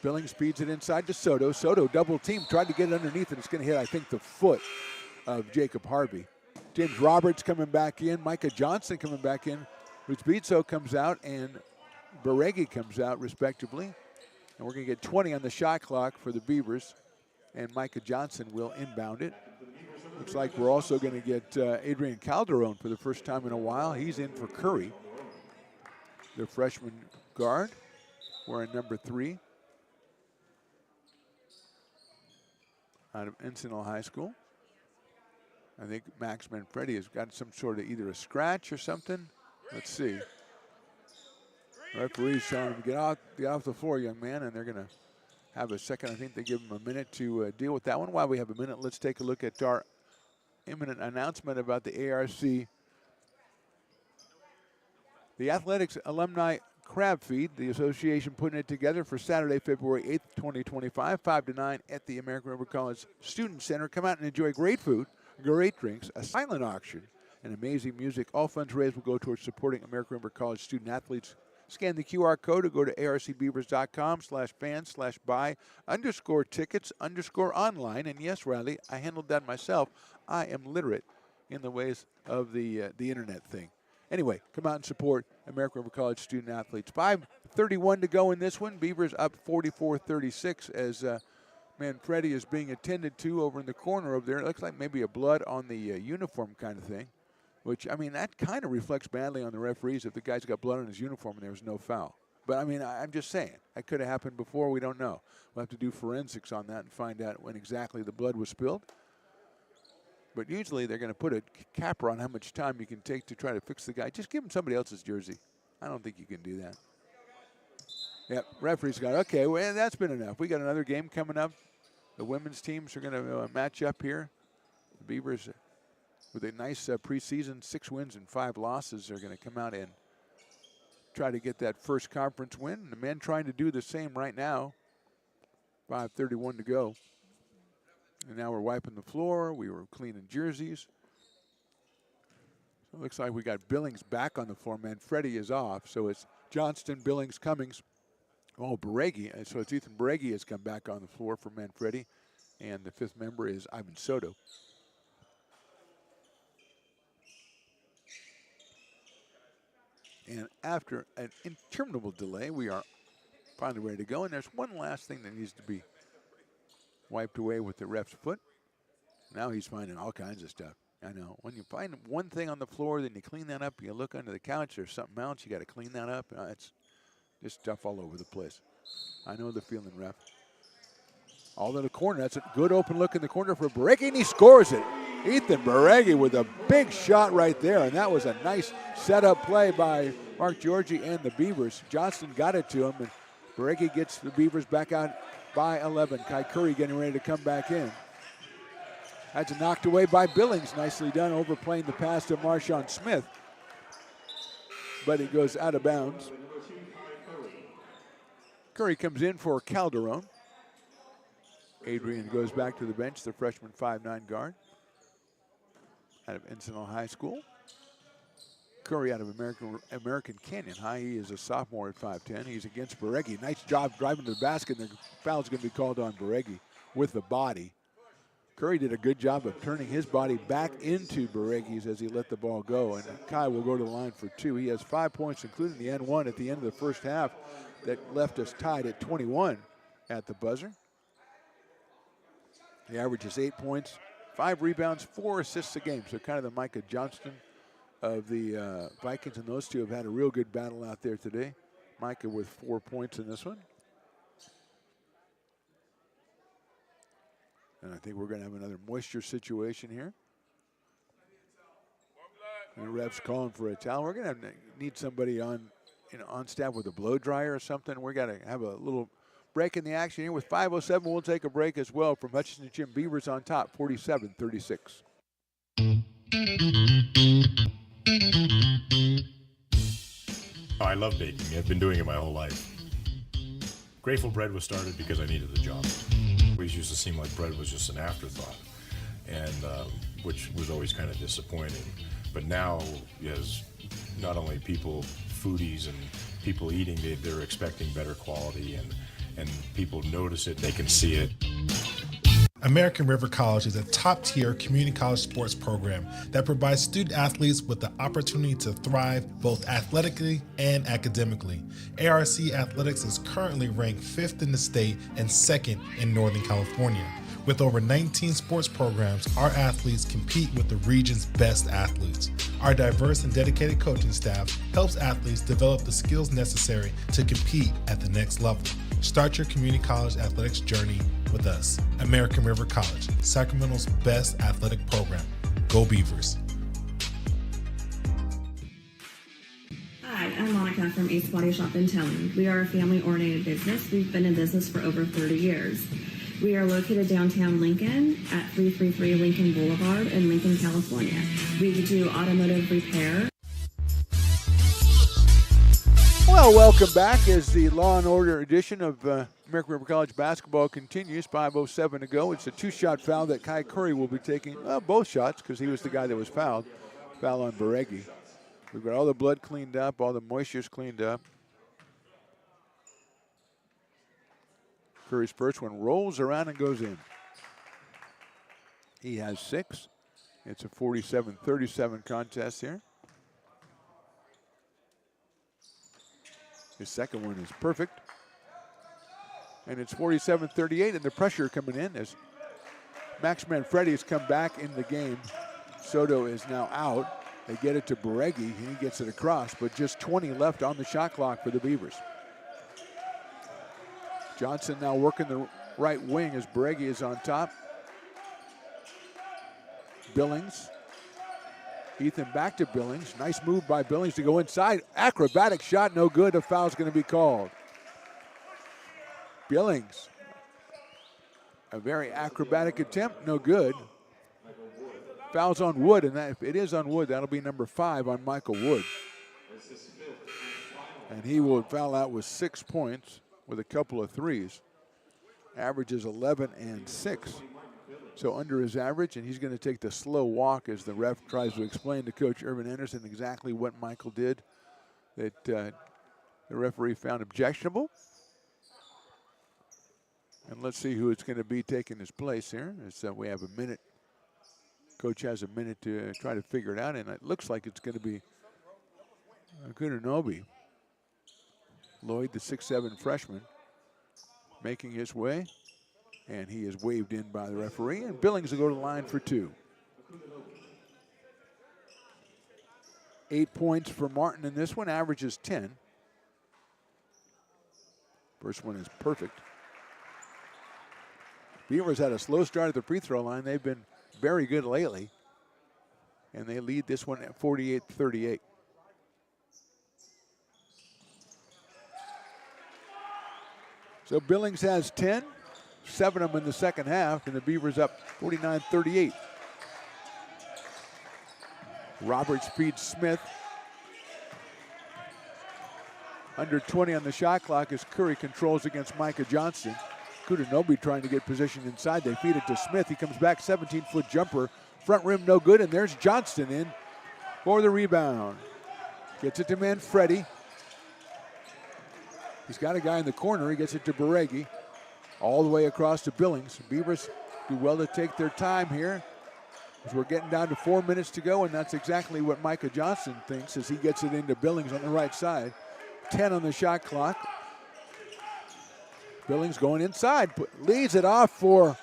Billings feeds it inside to Soto. Soto double team, tried to get it underneath, and it's going to hit, I think, the foot of Jacob Harvey. James Roberts coming back in, Micah Johnson coming back in. Ruzbitzo comes out, and Beregi comes out, respectively. And we're going to get 20 on the shot clock for the Beavers. And Micah Johnson will inbound it. Looks like we're also going to get Adrian Calderon for the first time in a while. He's in for Curry, the freshman guard, wearing number 3 out of Encinal High School. I think Max Manfredi has got some sort of either a scratch or something. Let's see. Referee's telling him, get off the floor, young man, and they're going to have a second. I think they give him a minute to deal with that one. While we have a minute, let's take a look at our imminent announcement about the ARC. The Athletics Alumni Crab Feed, the association putting it together for Saturday, February 8th, 2025, 5 to 9 at the American River College Student Center. Come out and enjoy great food, great drinks, a silent auction, and amazing music. All funds raised will go towards supporting American River College student athletes. Scan the QR code or go to arcbeavers.com/fans/buy_tickets_online. And yes, Riley, I handled that myself. I am literate in the ways of the internet thing. Anyway, come out and support American River College student athletes. 5:31 to go in this one. Beavers up 44-36 as Manfredi is being attended to over in the corner over there. It looks like maybe a blood on the uniform kind of thing. Which, I mean, that kind of reflects badly on the referees if the guy's got blood on his uniform and there was no foul. But, I mean, I'm just saying. That could have happened before. We don't know. We'll have to do forensics on that and find out when exactly the blood was spilled. But usually they're going to put a capper on how much time you can take to try to fix the guy. Just give him somebody else's jersey. I don't think you can do that. Yep, referee's got it. Okay, well, that's been enough. We got another game coming up. The women's teams are going to match up here. The Beavers, with a nice preseason, 6 wins and 5 losses, are going to come out and try to get that first conference win. The men trying to do the same right now. 5:31 to go. And now we're wiping the floor. We were cleaning jerseys. So it looks like we got Billings back on the floor. Manfredi is off. So it's Johnston, Billings, Cummings. Oh, Baregi. So it's Ethan Baregi has come back on the floor for Manfredi. And the 5th member is Ivan Soto. And after an interminable delay, we are finally ready to go. And there's one last thing that needs to be wiped away with the ref's foot. Now he's finding all kinds of stuff. I know. When you find one thing on the floor, then you clean that up. You look under the couch, there's something else. You got to clean that up. It's just stuff all over the place. I know the feeling, ref. All in the corner. That's a good open look in the corner for Baregi, and he scores it. Ethan Baregi with a big shot right there, and that was a nice setup play by Mark Georgie and the Beavers. Johnston got it to him, and Baregi gets the Beavers back out by 11. Kai Curry getting ready to come back in. That's knocked away by Billings. Nicely done, overplaying the pass to Marshawn Smith. But it goes out of bounds. Curry comes in for Calderon. Adrian goes back to the bench, the freshman 5'9" guard out of Encinal High School. Curry out of American Canyon High. He is a sophomore at 5'10". He's against Baregi. Nice job driving to the basket. And the foul's going to be called on Baregi with the body. Curry did a good job of turning his body back into Baregi's as he let the ball go. And Kai will go to the line for 2. He has 5 points, including the N1 at the end of the first half that left us tied at 21 at the buzzer. He averages 8 points, 5 rebounds, 4 assists a game. So kind of the Micah Johnston of the Vikings, and those two have had a real good battle out there today. Micah with 4 points in this one. And I think we're going to have another moisture situation here. And the ref's calling for a towel. We're going to need somebody on staff with a blow dryer or something. We're going to have a little break in the action here with 5:07. We'll take a break as well from Hutchinson Gym. Beavers on top, 47-36. I love baking. I've been doing it my whole life. Grateful Bread was started because I needed the job. It always used to seem like bread was just an afterthought, and which was always kind of disappointing. But now, as not only people, foodies and people eating, they're expecting better quality, and people notice it, they can see it. American River College is a top-tier community college sports program that provides student athletes with the opportunity to thrive both athletically and academically. ARC Athletics is currently ranked 5th in the state and 2nd in Northern California. With over 19 sports programs, our athletes compete with the region's best athletes. Our diverse and dedicated coaching staff helps athletes develop the skills necessary to compete at the next level. Start your community college athletics journey with us. American River College, Sacramento's best athletic program. Go Beavers. Hi, I'm Monica from Ace Body Shop and Towing. We are a family-oriented business. We've been in business for over 30 years. We are located downtown Lincoln at 333 Lincoln Boulevard in Lincoln, California. We do automotive repair. Well, welcome back as the Law and Order edition of American River College basketball continues. 5:07 to go. It's a 2-shot foul that Kai Curry will be taking. Both shots, because he was the guy that was fouled. Foul on Baregi. We've got all the blood cleaned up, all the moisture's cleaned up. Curry's first one rolls around and goes in. He has 6. It's a 47-37 contest here. His second one is perfect. And it's 47-38, and the pressure coming in as Max Manfredi has come back in the game. Soto is now out. They get it to Baregi. He gets it across, but just 20 left on the shot clock for the Beavers. Johnson now working the right wing as Baregi is on top. Billings Ethan back to Billings. Nice move by Billings to go inside. Acrobatic shot, no good. A foul's going to be called. Billings, a very acrobatic attempt, no good. Foul's on Wood, and that, if it is on Wood, that'll be number 5 on Michael Wood. And he will foul out with 6 points with a couple of threes. Average is 11 and 6. So under his average, and he's going to take the slow walk as the ref tries to explain to Coach Irvin Anderson exactly what Michael did that the referee found objectionable. And let's see who it's going to be taking his place here. We have a minute. Coach has a minute to try to figure it out, and it looks like it's going to be Kununobi. Lloyd, the 6'7" freshman, making his way. And he is waved in by the referee, and Billings will go to the line for 2. 8 points for Martin in this one, averages 10. First one is perfect. Beavers had a slow start at the free throw line. They've been very good lately, and they lead this one at 48-38. So Billings has 10. 7 of them in the second half, and the Beavers up 49-38. Roberts feeds Smith. Under 20 on the shot clock as Curry controls against Micah Johnson. Kununobi trying to get positioned inside. They feed it to Smith. He comes back, 17-foot jumper. Front rim no good, and there's Johnston in for the rebound. Gets it to Manfredi. He's got a guy in the corner. He gets it to Baregi. All the way across to Billings. Beavers do well to take their time here as we're getting down to 4 minutes to go, and that's exactly what Micah Johnson thinks as he gets it into Billings on the right side. 10 on the shot clock. Billings going inside, leads it off for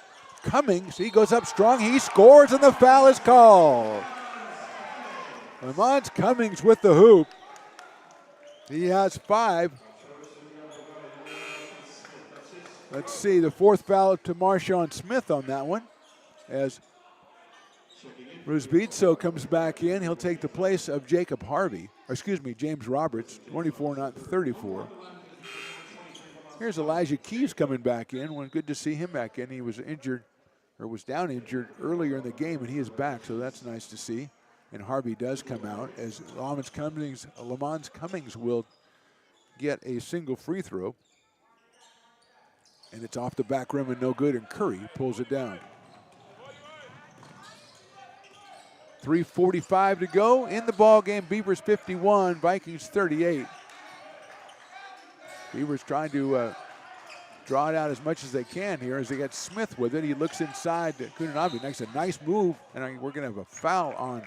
Cummings. He goes up strong, he scores, and the foul is called. Lamont Cummings with the hoop. He has 5. Let's see, the 4th foul to Marshawn Smith on that one. As Rusbitso comes back in, he'll take the place of James Roberts, 24, not 34. Here's Elijah Keys coming back in. Good to see him back in. He was injured, or was down injured earlier in the game, and he is back, so that's nice to see. And Harvey does come out as Lamont Cummings will get a single free throw. And it's off the back rim and no good, and Curry pulls it down. 3:45 to go in the ball game. Beavers 51, Vikings 38. Beavers trying to draw it out as much as they can here as they get Smith with it. He looks inside to Kununobi. Makes a nice move, and we're going to have a foul on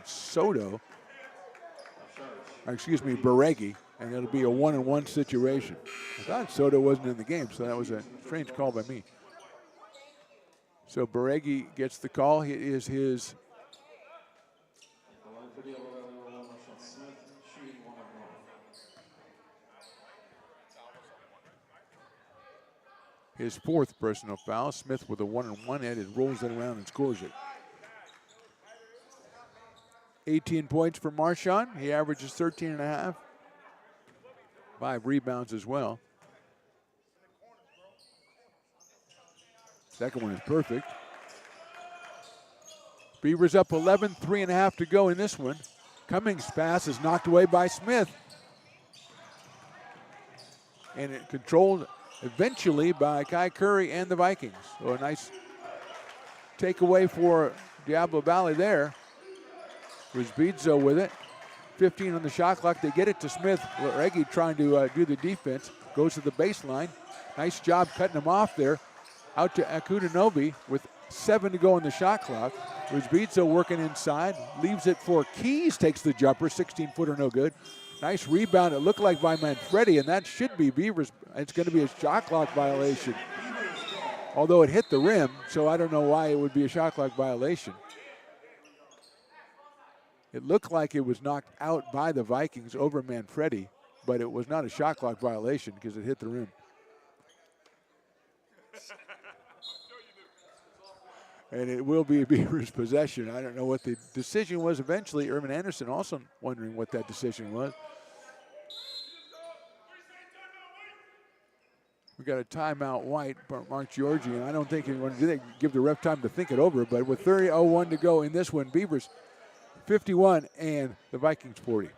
Baregi. And it'll be a 1-on-1 situation. I thought Soto wasn't in the game, so that was a strange call by me. So Baregi gets the call. It is his his 4th personal foul. Smith with a 1-on-1 and it rolls it around and scores it. 18 points for Marshawn. He averages 13.5. 5 rebounds as well. Second one is perfect. Beavers up 11, 3.5 to go in this one. Cummings' pass is knocked away by Smith. And it controlled eventually by Kai Curry and the Vikings. So a nice takeaway for Diablo Valley there. Rusbitso with it. 15 on the shot clock. They get it to Smith. Reggie trying to do the defense. Goes to the baseline. Nice job cutting him off there. Out to Kununobi with 7 to go on the shot clock. Rusbitso working inside. Leaves it for Keys. Takes the jumper. 16-footer no good. Nice rebound. It looked like by Manfredi, and that should be Beavers. It's going to be a shot clock violation. Although it hit the rim, so I don't know why it would be a shot clock violation. It looked like it was knocked out by the Vikings over Manfredi, but it was not a shot clock violation because it hit the rim. And it will be a Beavers possession. I don't know what the decision was eventually. Irvin Anderson also wondering what that decision was. We got a timeout, White, Mark Georgie, and I don't think anyone do that. Give the ref time to think it over. But with 30:01 to go in this one, Beavers 51 and the Vikings 40.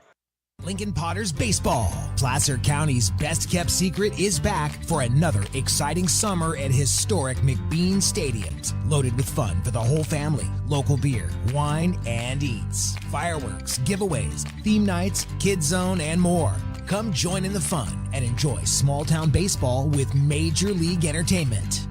Lincoln Potters Baseball. Placer County's best-kept secret is back for another exciting summer at historic McBean Stadiums. Loaded with fun for the whole family, local beer, wine, and eats. Fireworks, giveaways, theme nights, kids zone, and more. Come join in the fun and enjoy small-town baseball with Major League Entertainment.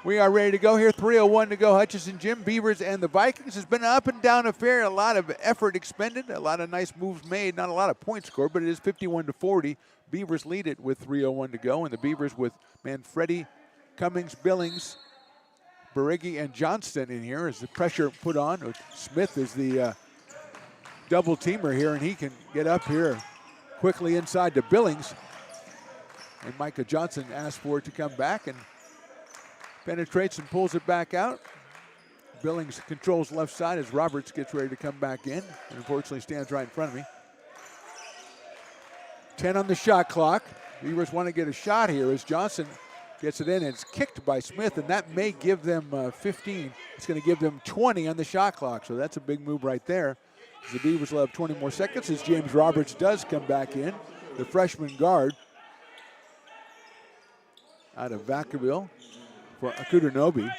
We are ready to go here. 3:01 to go. Hutchinson Gym, Beavers and the Vikings. Has been an up and down affair. A lot of effort expended. A lot of nice moves made. Not a lot of points scored, but it is 51-40. Beavers lead it with 3:01 to go, and the Beavers with Manfredi, Cummings, Billings, Bariggi, and Johnston in here as the pressure put on. Smith is the double teamer here, and he can get up here quickly inside to Billings. And Micah Johnson asked for it to come back and penetrates and pulls it back out. Billings controls left side as Roberts gets ready to come back in, and unfortunately stands right in front of me. 10 on the shot clock. Beavers want to get a shot here as Johnson gets it in, and it's kicked by Smith, and that may give them 15. It's going to give them 20 on the shot clock, so that's a big move right there. The Beavers will have 20 more seconds as James Roberts does come back in, the freshman guard out of Vacaville for Akudanobi.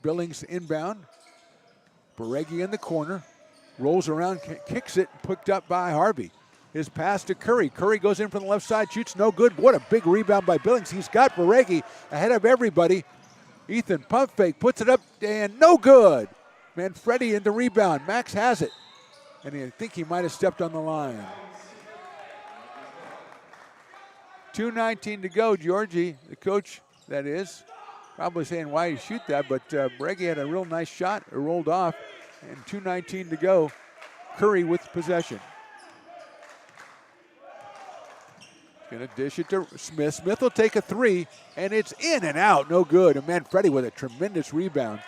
Billings inbound. Baregi in the corner. Rolls around, kicks it, picked up by Harvey. His pass to Curry. Curry goes in from the left side, shoots no good. What a big rebound by Billings. He's got Baregi ahead of everybody. Ethan pump fake, puts it up, and no good. Manfredi in the rebound. Max has it. And I think he might have stepped on the line. 2:19 to go. Georgie, the coach, that is, probably saying why you shoot that, but Baregi had a real nice shot. It rolled off, and 2:19 to go. Curry with possession. Gonna dish it to Smith. Smith will take a three, and it's in and out, no good. And Manfredi with a tremendous rebound.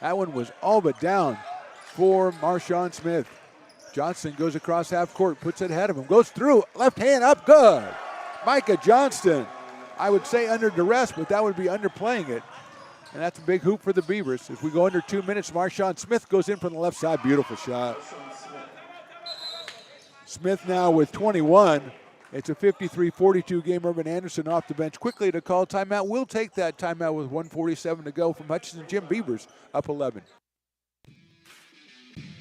That one was all but down for Marshawn Smith. Johnson goes across half court, puts it ahead of him, goes through, left hand up, good. Micah Johnston, I would say under duress, but that would be underplaying it. And that's a big hoop for the Beavers. If we go under 2 minutes, Marshawn Smith goes in from the left side, beautiful shot. Smith now with 21. It's a 53-42 game. Irvin Anderson off the bench quickly to call timeout. We'll take that timeout with 1:47 to go from Hutchinson Gym. Beavers up 11.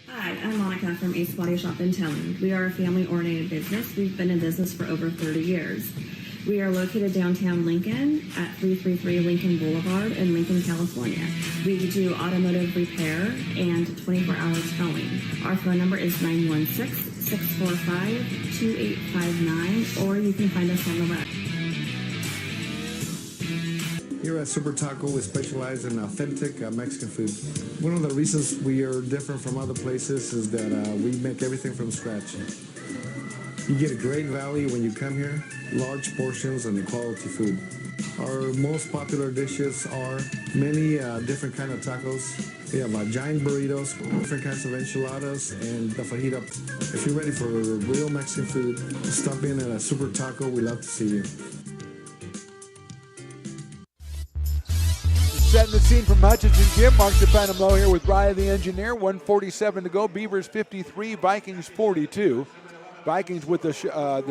Hi, I'm Monica from Ace Body Shop and Towing. We are a family-oriented business. We've been in business for over 30 years. We are located downtown Lincoln at 333 Lincoln Boulevard in Lincoln, California. We do automotive repair and 24-hour towing. Our phone number is 916-645-2859, or you can find us on the web. Here at Super Taco, we specialize in authentic Mexican food. One of the reasons we are different from other places is that we make everything from scratch. You get a great value when you come here, large portions and quality food. Our most popular dishes are many different kind of tacos. We have giant burritos, different kinds of enchiladas, and the fajita. If you're ready for real Mexican food, stop in at a Super Taco. We'd love to see you. Setting the scene from Hutchinson Gym. Mark DePanamo here with Ryan the engineer. 1:47 to go. Beavers 53, Vikings 42. Vikings with the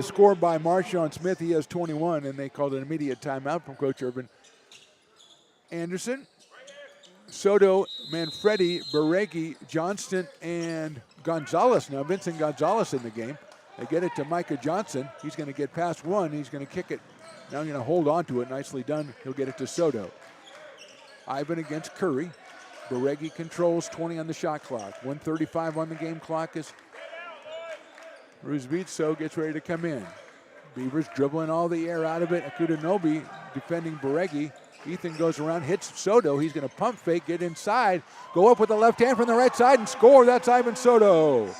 score by Marshawn Smith. He has 21, and they called an immediate timeout from Coach Irvin Anderson. Soto, Manfredi, Baregi, Johnston, and Gonzalez. Now Vincent Gonzalez in the game. They get it to Micah Johnson. He's going to get past one. He's going to kick it. Now he's going to hold on to it. Nicely done. He'll get it to Soto. Ivan against Curry. Baregi controls 20 on the shot clock. 1:35 on the game clock as Ruzvitso gets ready to come in. Beavers dribbling all the air out of it. Akudanobi defending Baregi. Ethan goes around, hits Soto. He's going to pump fake, get inside, go up with the left hand from the right side and score. That's Ivan Soto.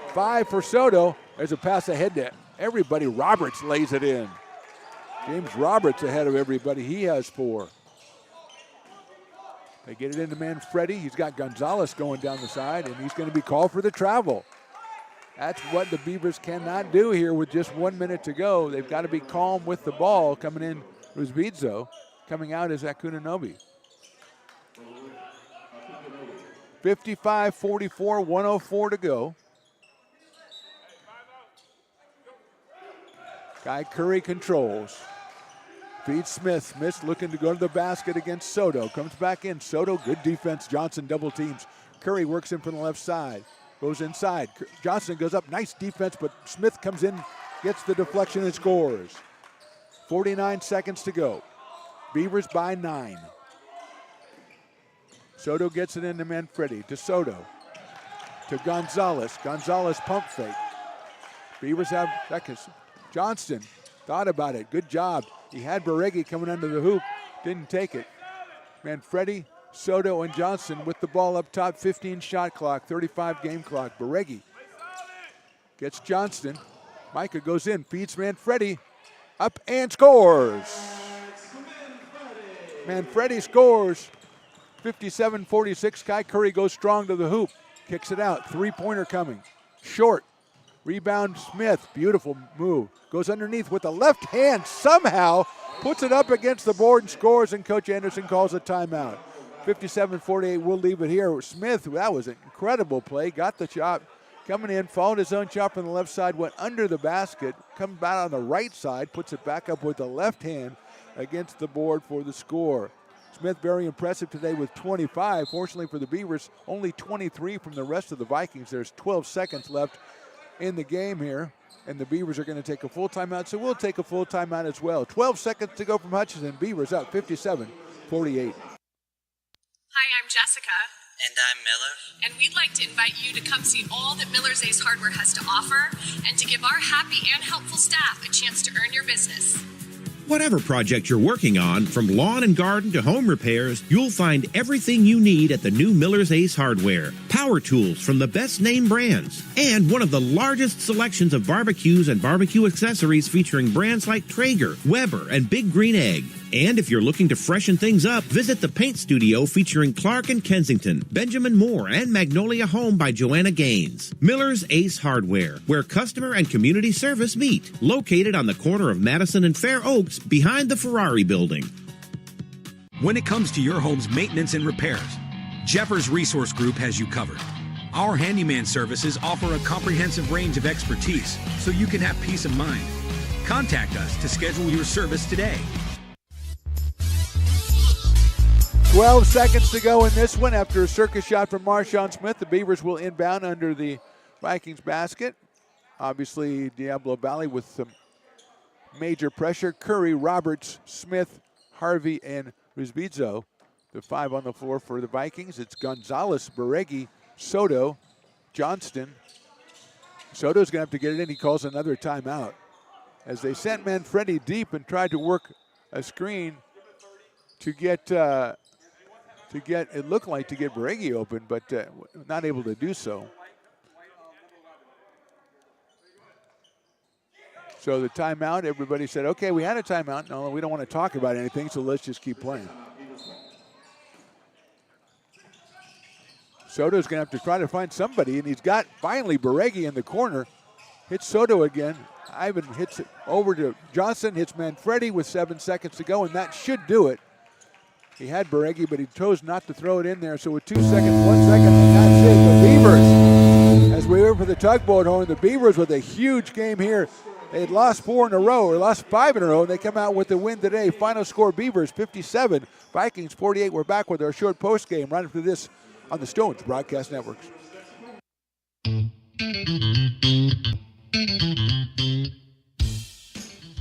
5 for Soto. There's a pass ahead to everybody. Roberts lays it in. James Roberts ahead of everybody. He has 4. They get it into Manfredi. He's got Gonzalez going down the side, and he's going to be called for the travel. That's what the Beavers cannot do here with just 1 minute to go. They've got to be calm with the ball. Coming in, Rusbizo. Coming out is Akuninobi. 55-44, 104 to go. Guy Curry controls. Feeds Smith. Smith looking to go to the basket against Soto. Comes back in. Soto, good defense. Johnson double teams. Curry works in from the left side. Goes inside. Johnson goes up. Nice defense, but Smith comes in, gets the deflection and scores. 49 seconds to go. Beavers by 9. Soto gets it into Manfredi. To Soto. To Gonzalez. Gonzalez pump fake. Beavers have seconds. Johnston thought about it. Good job. He had Baregi coming under the hoop. Didn't take it. Manfredi, Soto, and Johnson with the ball up top. 15 shot clock, 35 game clock. Baregi gets Johnston. Micah goes in, feeds Manfredi. Up and scores. Manfredi scores. 57-46. Kai Curry goes strong to the hoop. Kicks it out. Three-pointer coming. Short. Rebound Smith. Beautiful move. Goes underneath with the left hand. Somehow puts it up against the board and scores, and Coach Anderson calls a timeout. 57-48. We'll leave it here. Smith, that was an incredible play. Got the shot. Coming in, followed his own shot from the left side, went under the basket, comes back on the right side, puts it back up with the left hand against the board for the score. Smith very impressive today with 25. Fortunately for the Beavers, only 23 from the rest of the Vikings. There's 12 seconds left in the game here, and the Beavers are going to take a full timeout, so we'll take a full timeout as well. 12 seconds to go from Hutchinson. Beavers up 57-48. Hi, I'm Jessica. And I'm Miller. And we'd like to invite you to come see all that Miller's Ace Hardware has to offer and to give our happy and helpful staff a chance to earn your business. Whatever project you're working on, from lawn and garden to home repairs, you'll find everything you need at the new Miller's Ace Hardware. Power tools from the best name brands, and one of the largest selections of barbecues and barbecue accessories featuring brands like Traeger, Weber, and Big Green Egg. And if you're looking to freshen things up, visit the paint studio featuring Clark and Kensington, Benjamin Moore, and Magnolia Home by Joanna Gaines. Miller's Ace Hardware, where customer and community service meet. Located on the corner of Madison and Fair Oaks, behind the Ferrari building. When it comes to your home's maintenance and repairs, Jeffers Resource Group has you covered. Our handyman services offer a comprehensive range of expertise, so you can have peace of mind. Contact us to schedule your service today. 12 seconds to go in this one. After a circus shot from Marshawn Smith, the Beavers will inbound under the Vikings basket. Obviously, Diablo Valley with some major pressure. Curry, Roberts, Smith, Harvey, and Rusbizo. The 5 on the floor for the Vikings. It's Gonzalez, Baregi, Soto, Johnston. Soto's going to have to get it in. He calls another timeout. As they sent Manfredi deep and tried to work a screen to get it looked like to get Baregi open, but not able to do so. So the timeout, everybody said, okay, we had a timeout. No, we don't want to talk about anything, so let's just keep playing. Soto's going to have to try to find somebody, and he's got finally Baregi in the corner. Hits Soto again. Ivan hits it over to Johnson, hits Manfredi with 7 seconds to go, and that should do it. He had Baregi, but he chose not to throw it in there. So with 2 seconds, 1 second, and that's it. The Beavers, as we were for the tugboat horn, the Beavers with a huge game here. They had lost 4 in a row, or lost 5 in a row, and they come out with the win today. Final score, Beavers 57, Vikings 48. We're back with our short post game right after this on the Stones Broadcast Networks.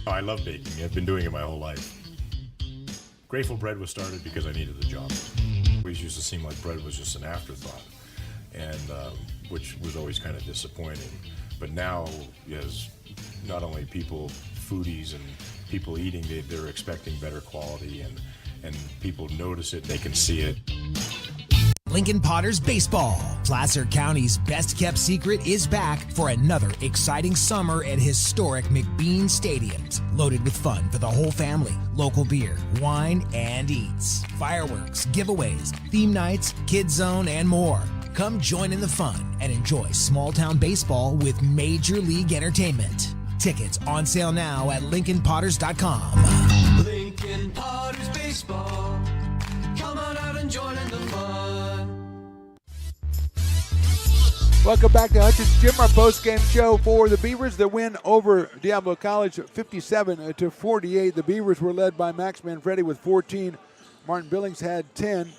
I love baking. I've been doing it my whole life. Grateful Bread was started because I needed a job. It always used to seem like bread was just an afterthought, and which was always kind of disappointing. But now, as not only people, foodies and people eating, they're expecting better quality, and people notice it, they can see it. Lincoln Potters Baseball. Placer County's best-kept secret is back for another exciting summer at historic McBean Stadiums, loaded with fun for the whole family, local beer, wine, and eats, fireworks, giveaways, theme nights, kids zone, and more. Come join in the fun and enjoy small-town baseball with Major League Entertainment. Tickets on sale now at LincolnPotters.com. Lincoln Potters Baseball. Come on out and join in the fun. Welcome back to Hutchins Gym, our post-game show for the Beavers. The win over Diablo College, 57-48. The Beavers were led by Max Manfredi with 14. Martin Billings had 10,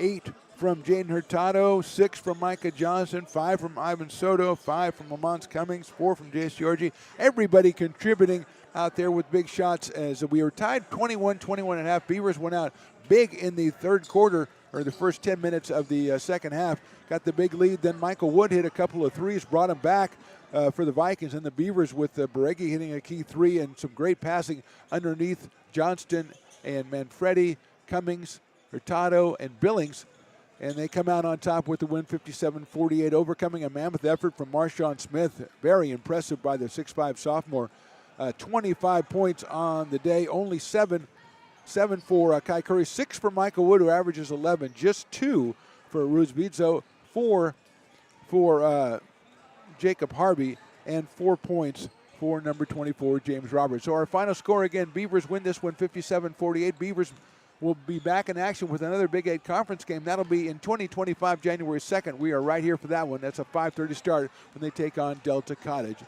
8 from Jaden Hurtado, 6 from Micah Johnson, 5 from Ivan Soto, 5 from Lamont Cummings, 4 from Jace Georgie. Everybody contributing out there with big shots as we were tied 21-21.5. Beavers went out big in the third quarter, or the first 10 minutes of the second half. Got the big lead. Then Michael Wood hit a couple of threes, brought him back for the Vikings. And the Beavers with Beregi hitting a key three and some great passing underneath Johnston and Manfredi, Cummings, Hurtado, and Billings. And they come out on top with the win, 57-48, overcoming a mammoth effort from Marshawn Smith. Very impressive by the 6'5 sophomore. 25 points on the day, only 7 for Kai Curry, 6 for Michael Wood, who averages 11, just 2 for Ruz Bizzo, 4 for Jacob Harvey, and 4 points for number 24, James Roberts. So our final score again, Beavers win this one 57-48. Beavers will be back in action with another Big 8 conference game. That'll be in 2025, January 2nd. We are right here for that one. That's a 5:30 start when they take on Delta College.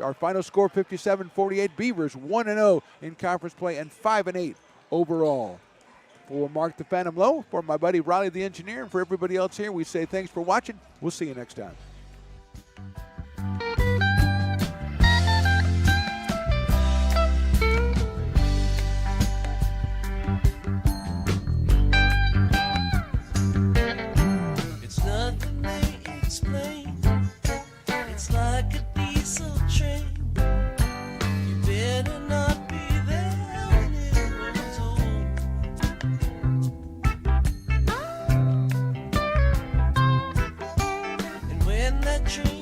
Our final score, 57-48. Beavers 1-0 in conference play and 5-8 overall. For Mark the Phantom Lowe, for my buddy Riley the engineer, and for everybody else here, we say thanks for watching. We'll see you next time. It's nothing they explain. It's like a diesel train. You better not be there when it was old. And when that train